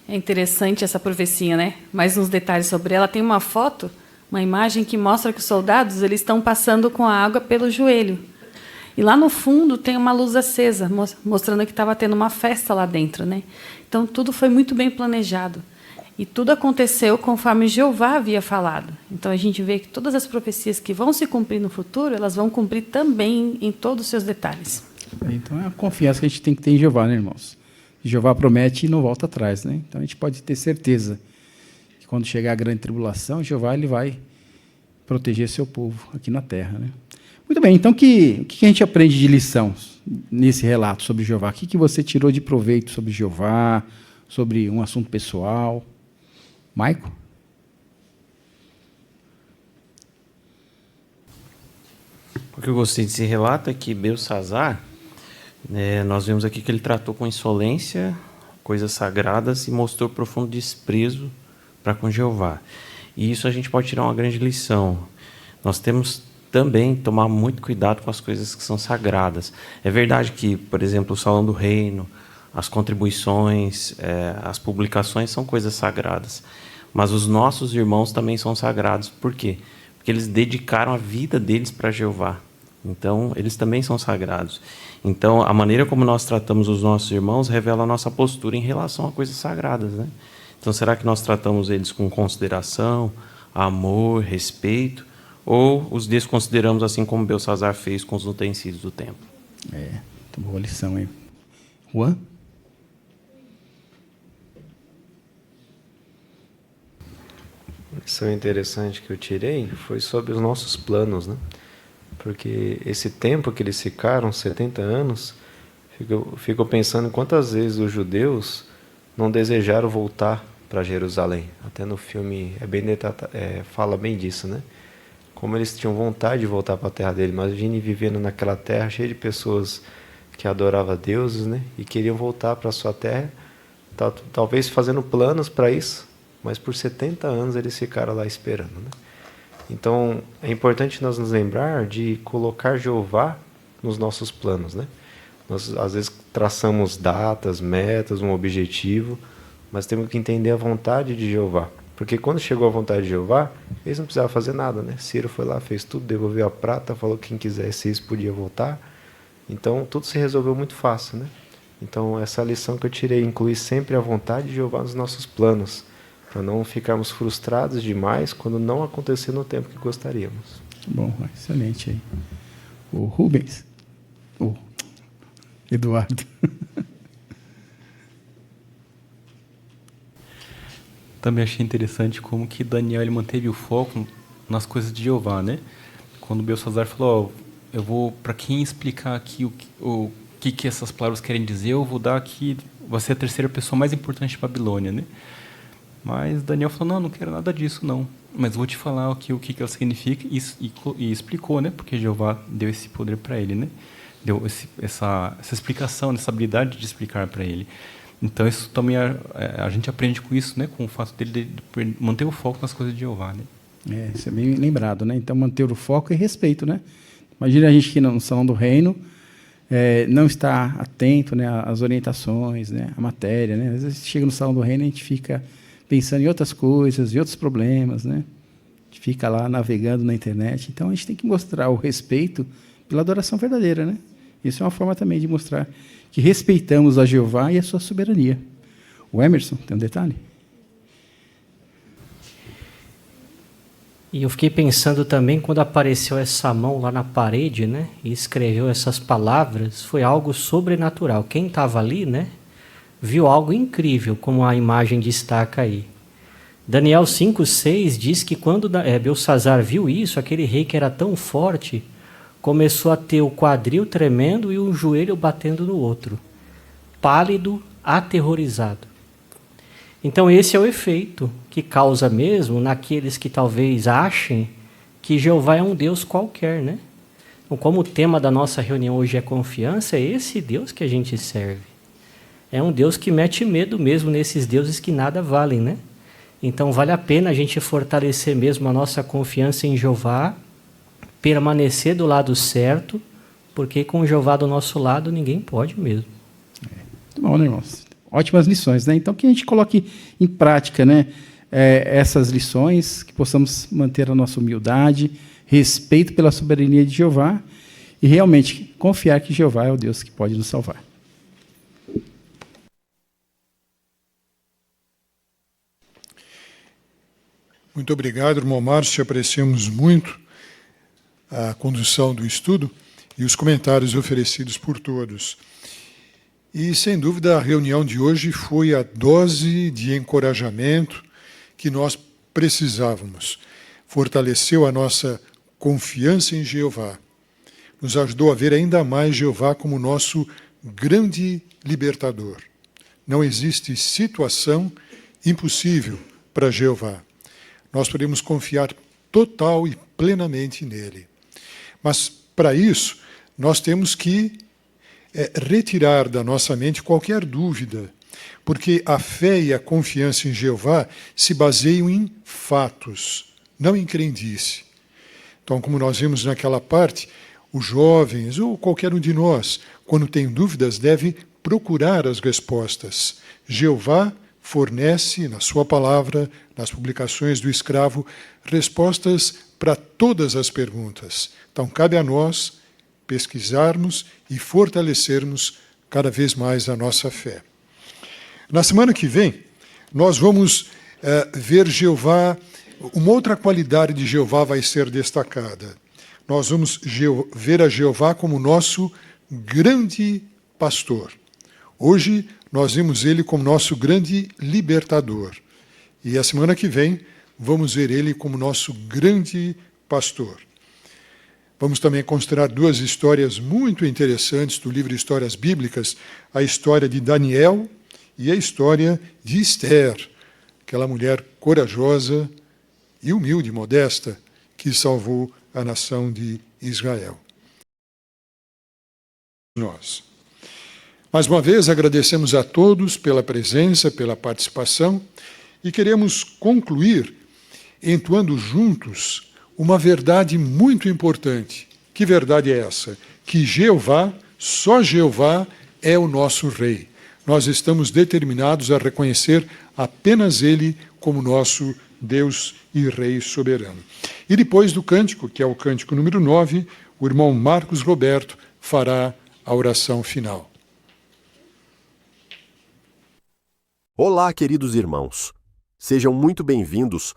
É interessante essa profecia, né? Mais uns detalhes sobre ela. Tem uma foto, uma imagem que mostra que os soldados eles estão passando com a água pelo joelho. E lá no fundo tem uma luz acesa, mostrando que estava tendo uma festa lá dentro, né? Então tudo foi muito bem planejado. E tudo aconteceu conforme Jeová havia falado. Então a gente vê que todas as profecias que vão se cumprir no futuro, elas vão cumprir também em todos os seus detalhes. Então é a confiança que a gente tem que ter em Jeová, né, irmãos? Jeová promete e não volta atrás, né? Então a gente pode ter certeza que quando chegar a grande tribulação, Jeová ele vai proteger seu povo aqui na terra, né? Muito bem, então o que a gente aprende de lição nesse relato sobre Jeová? O que você tirou de proveito sobre Jeová, sobre um assunto pessoal? Maico? O que eu gostei desse relato é que Belsazar, nós vemos aqui que ele tratou com insolência coisas sagradas e mostrou profundo desprezo para com Jeová. E isso a gente pode tirar uma grande lição. Nós temos também tomar muito cuidado com as coisas que são sagradas. É verdade que, por exemplo, o Salão do Reino, as contribuições, as publicações são coisas sagradas. Mas os nossos irmãos também são sagrados. Por quê? Porque eles dedicaram a vida deles para Jeová. Então, eles também são sagrados. Então, a maneira como nós tratamos os nossos irmãos revela a nossa postura em relação a coisas sagradas, né? Então, será que nós tratamos eles com consideração, amor, respeito, ou os desconsideramos assim como Belsazar fez com os utensílios do templo? Muito boa lição, hein? Juan? A lição interessante que eu tirei foi sobre os nossos planos, né? Porque esse tempo que eles ficaram, 70 anos, fico pensando em quantas vezes os judeus não desejaram voltar para Jerusalém. Até no filme fala bem disso, né? Como eles tinham vontade de voltar para a terra dele. Imagine vivendo naquela terra cheia de pessoas que adoravam deuses, né? E queriam voltar para a sua terra, talvez fazendo planos para isso, mas por 70 anos eles ficaram lá esperando, né? Então, é importante nós nos lembrar de colocar Jeová nos nossos planos, né? Nós, às vezes, traçamos datas, metas, um objetivo, mas temos que entender a vontade de Jeová. Porque quando chegou a vontade de Jeová, eles não precisavam fazer nada, né? Ciro foi lá, fez tudo, devolveu a prata, falou que quem quisesse isso podia voltar. Então, tudo se resolveu muito fácil, né? Então, essa lição que eu tirei, incluir sempre a vontade de Jeová nos nossos planos, para não ficarmos frustrados demais quando não acontecer no tempo que gostaríamos. Bom, excelente aí. O Rubens. O Eduardo. Também achei interessante como que Daniel ele manteve o foco nas coisas de Jeová, né? Quando Belsazar falou, eu vou, para quem explicar aqui o que essas palavras querem dizer, eu vou dar aqui, você é a terceira pessoa mais importante de Babilônia, né? Mas Daniel falou, não quero nada disso, não. Mas vou te falar o que ela significa e explicou, né? Porque Jeová deu esse poder para ele, né? deu essa explicação, essa habilidade de explicar para ele. Então isso também a gente aprende com isso, né? Com o fato dele de manter o foco nas coisas de Jeová, né? Isso é bem lembrado, né? Então manter o foco e respeito, né? Imagina a gente que no Salão do Reino não está atento, né, às orientações, né, à matéria, né? Às vezes chega no Salão do Reino e a gente fica pensando em outras coisas, em outros problemas, né? A gente fica lá navegando na internet. Então a gente tem que mostrar o respeito pela adoração verdadeira, né? Isso é uma forma também de mostrar que respeitamos a Jeová e a sua soberania. O Emerson, tem um detalhe? E eu fiquei pensando também, quando apareceu essa mão lá na parede, né, e escreveu essas palavras, foi algo sobrenatural. Quem estava ali, né, viu algo incrível, como a imagem destaca aí. Daniel 5:6 diz que quando Belsazzar viu isso, aquele rei que era tão forte, começou a ter o quadril tremendo e um joelho batendo no outro, pálido, aterrorizado. Então esse é o efeito que causa mesmo naqueles que talvez achem que Jeová é um Deus qualquer, né? Então, como o tema da nossa reunião hoje é confiança, é esse Deus que a gente serve. É um Deus que mete medo mesmo nesses deuses que nada valem, né? Então vale a pena a gente fortalecer mesmo a nossa confiança em Jeová, permanecer do lado certo, porque com Jeová do nosso lado ninguém pode mesmo. Muito bom, né, irmãos? Ótimas lições, né? Então que a gente coloque em prática, né, essas lições, que possamos manter a nossa humildade, respeito pela soberania de Jeová e realmente confiar que Jeová é o Deus que pode nos salvar. Muito obrigado, irmão Márcio. Apreciamos muito a condução do estudo e os comentários oferecidos por todos. E, sem dúvida, a reunião de hoje foi a dose de encorajamento que nós precisávamos. Fortaleceu a nossa confiança em Jeová. Nos ajudou a ver ainda mais Jeová como nosso grande libertador. Não existe situação impossível para Jeová. Nós podemos confiar total e plenamente nele. Mas, para isso, nós temos que retirar da nossa mente qualquer dúvida, porque a fé e a confiança em Jeová se baseiam em fatos, não em crendice. Então, como nós vimos naquela parte, os jovens, ou qualquer um de nós, quando tem dúvidas, deve procurar as respostas. Jeová fornece, na sua palavra, nas publicações do escravo, respostas para todas as perguntas. Então, cabe a nós pesquisarmos e fortalecermos cada vez mais a nossa fé. Na semana que vem, nós vamos ver Jeová, uma outra qualidade de Jeová vai ser destacada. Nós vamos ver a Jeová como nosso grande pastor. Hoje, nós vimos ele como nosso grande libertador. E a semana que vem, vamos ver ele como nosso grande pastor. Vamos também considerar duas histórias muito interessantes do livro Histórias Bíblicas, a história de Daniel e a história de Esther, aquela mulher corajosa e humilde, modesta, que salvou a nação de Israel. Nós. Mais uma vez, agradecemos a todos pela presença, pela participação, e queremos concluir entoando juntos uma verdade muito importante. Que verdade é essa? Que Jeová, só Jeová, é o nosso Rei. Nós estamos determinados a reconhecer apenas Ele como nosso Deus e Rei soberano. E depois do cântico, que é o cântico número 9, o irmão Marcos Roberto fará a oração final. Olá, queridos irmãos. Sejam muito bem-vindos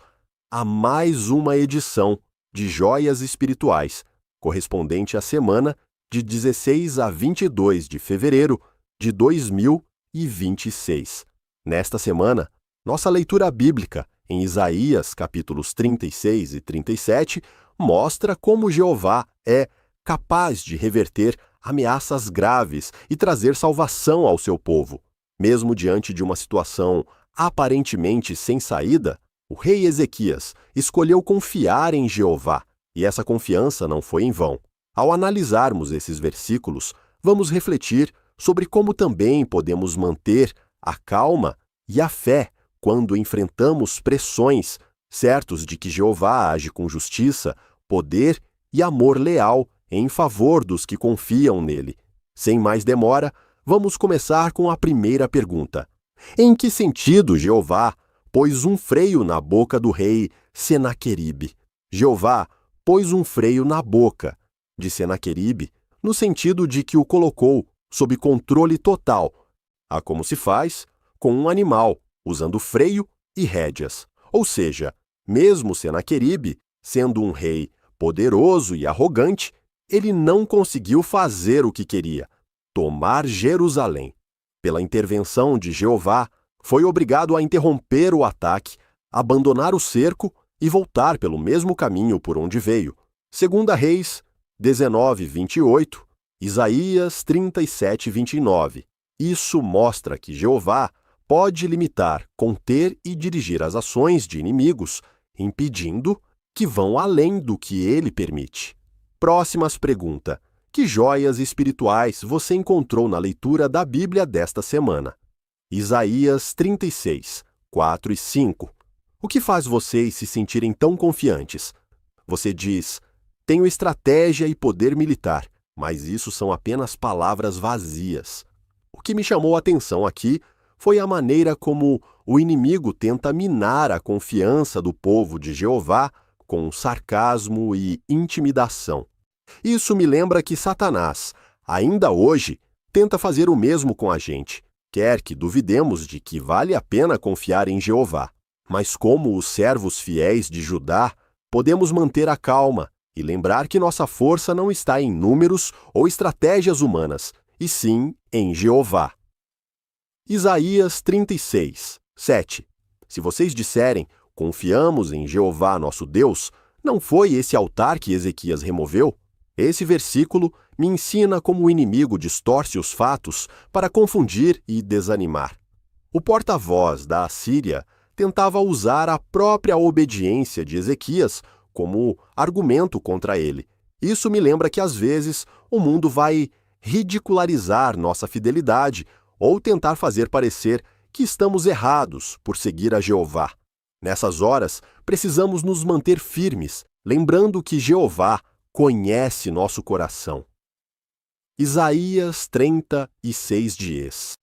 a mais uma edição de Joias Espirituais, correspondente à semana de 16 a 22 de fevereiro de 2026. Nesta semana, nossa leitura bíblica em Isaías, capítulos 36 e 37, mostra como Jeová é capaz de reverter ameaças graves e trazer salvação ao seu povo. Mesmo diante de uma situação aparentemente sem saída, o rei Ezequias escolheu confiar em Jeová, e essa confiança não foi em vão. Ao analisarmos esses versículos, vamos refletir sobre como também podemos manter a calma e a fé quando enfrentamos pressões, certos de que Jeová age com justiça, poder e amor leal em favor dos que confiam nele. Sem mais demora, vamos começar com a primeira pergunta. Em que sentido Jeová pôs um freio na boca do rei Senaqueribe? Jeová pôs um freio na boca de Senaqueribe no sentido de que o colocou sob controle total, a como se faz com um animal, usando freio e rédeas. Ou seja, mesmo Senaqueribe, sendo um rei poderoso e arrogante, ele não conseguiu fazer o que queria, tomar Jerusalém. Pela intervenção de Jeová, foi obrigado a interromper o ataque, abandonar o cerco e voltar pelo mesmo caminho por onde veio. 2 Reis 19:28, Isaías 37:29. Isso mostra que Jeová pode limitar, conter e dirigir as ações de inimigos, impedindo que vão além do que ele permite. Próximas pergunta. Que joias espirituais você encontrou na leitura da Bíblia desta semana? Isaías 36, 4 e 5. O que faz vocês se sentirem tão confiantes? Você diz, tenho estratégia e poder militar, mas isso são apenas palavras vazias. O que me chamou a atenção aqui foi a maneira como o inimigo tenta minar a confiança do povo de Jeová com sarcasmo e intimidação. Isso me lembra que Satanás, ainda hoje, tenta fazer o mesmo com a gente. Quer que duvidemos de que vale a pena confiar em Jeová. Mas como os servos fiéis de Judá, podemos manter a calma e lembrar que nossa força não está em números ou estratégias humanas, e sim em Jeová. Isaías 36, 7. Se vocês disserem, confiamos em Jeová nosso Deus, não foi esse altar que Ezequias removeu? Esse versículo me ensina como o inimigo distorce os fatos para confundir e desanimar. O porta-voz da Assíria tentava usar a própria obediência de Ezequias como argumento contra ele. Isso me lembra que, às vezes, o mundo vai ridicularizar nossa fidelidade ou tentar fazer parecer que estamos errados por seguir a Jeová. Nessas horas, precisamos nos manter firmes, lembrando que Jeová conhece nosso coração. Isaías 36 dias.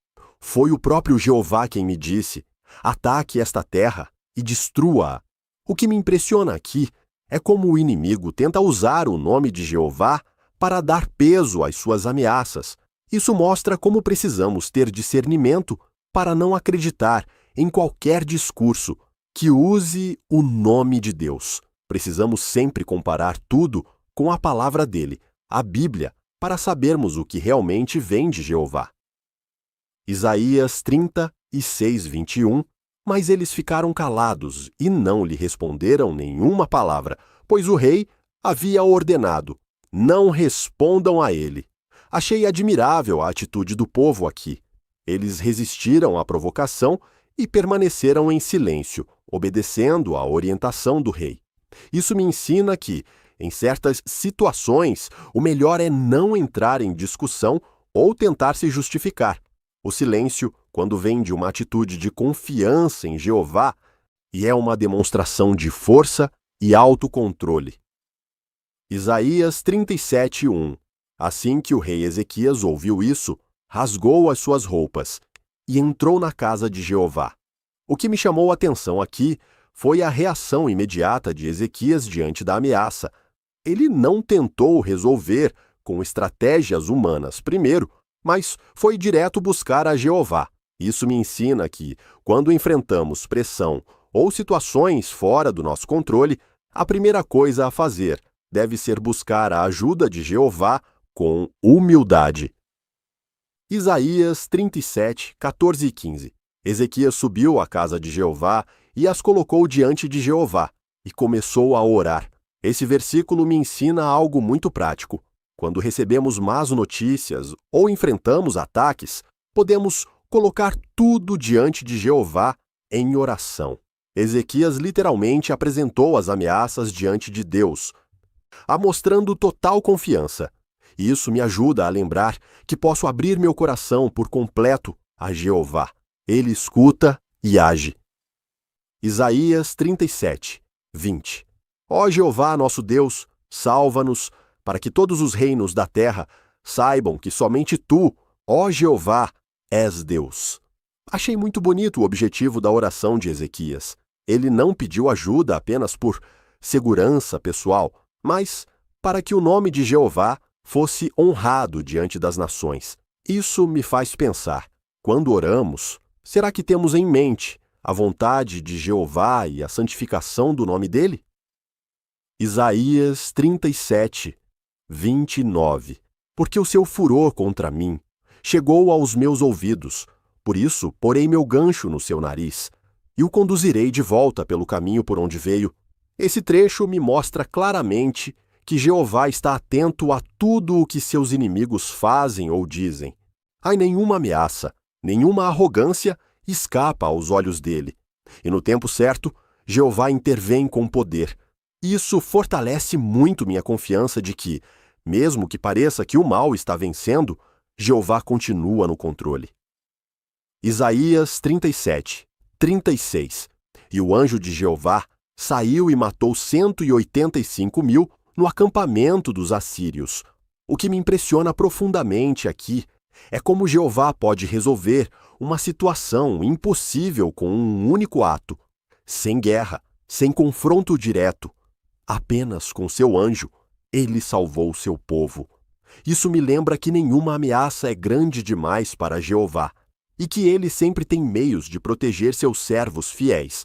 Foi o próprio Jeová quem me disse, ataque esta terra e destrua-a. O que me impressiona aqui é como o inimigo tenta usar o nome de Jeová para dar peso às suas ameaças. Isso mostra como precisamos ter discernimento para não acreditar em qualquer discurso que use o nome de Deus. Precisamos sempre comparar tudo com a palavra dele, a Bíblia, para sabermos o que realmente vem de Jeová. Isaías 36, 21. Mas eles ficaram calados e não lhe responderam nenhuma palavra, pois o rei havia ordenado, não respondam a ele. Achei admirável a atitude do povo aqui. Eles resistiram à provocação e permaneceram em silêncio, obedecendo à orientação do rei. Isso me ensina que, em certas situações, o melhor é não entrar em discussão ou tentar se justificar. O silêncio, quando vem de uma atitude de confiança em Jeová, e é uma demonstração de força e autocontrole. Isaías 37, 1. Assim que o rei Ezequias ouviu isso, rasgou as suas roupas e entrou na casa de Jeová. O que me chamou a atenção aqui foi a reação imediata de Ezequias diante da ameaça. Ele não tentou resolver com estratégias humanas primeiro, mas foi direto buscar a Jeová. Isso me ensina que, quando enfrentamos pressão ou situações fora do nosso controle, a primeira coisa a fazer deve ser buscar a ajuda de Jeová com humildade. Isaías 37, 14 e 15. Ezequias subiu à casa de Jeová e as colocou diante de Jeová, e começou a orar. Esse versículo me ensina algo muito prático. Quando recebemos más notícias ou enfrentamos ataques, podemos colocar tudo diante de Jeová em oração. Ezequias literalmente apresentou as ameaças diante de Deus. mostrando total confiança. Isso me ajuda a lembrar que posso abrir meu coração por completo a Jeová. Ele escuta e age. Isaías 37, 20. Ó Jeová, nosso Deus, salva-nos, para que todos os reinos da terra saibam que somente tu, ó Jeová, és Deus. Achei muito bonito o objetivo da oração de Ezequias. Ele não pediu ajuda apenas por segurança pessoal, mas para que o nome de Jeová fosse honrado diante das nações. Isso me faz pensar, quando oramos, será que temos em mente a vontade de Jeová e a santificação do nome dele? Isaías 37, 29. Porque o seu furor contra mim chegou aos meus ouvidos, por isso porei meu gancho no seu nariz e o conduzirei de volta pelo caminho por onde veio. Esse trecho me mostra claramente que Jeová está atento a tudo o que seus inimigos fazem ou dizem. Ai, nenhuma ameaça, nenhuma arrogância escapa aos olhos dele. E no tempo certo, Jeová intervém com poder. Isso fortalece muito minha confiança de que, mesmo que pareça que o mal está vencendo, Jeová continua no controle. Isaías 37, 36. E o anjo de Jeová saiu e matou 185.000 no acampamento dos assírios. O que me impressiona profundamente aqui é como Jeová pode resolver uma situação impossível com um único ato, sem guerra, sem confronto direto. Apenas com seu anjo, ele salvou seu povo. Isso me lembra que nenhuma ameaça é grande demais para Jeová e que ele sempre tem meios de proteger seus servos fiéis,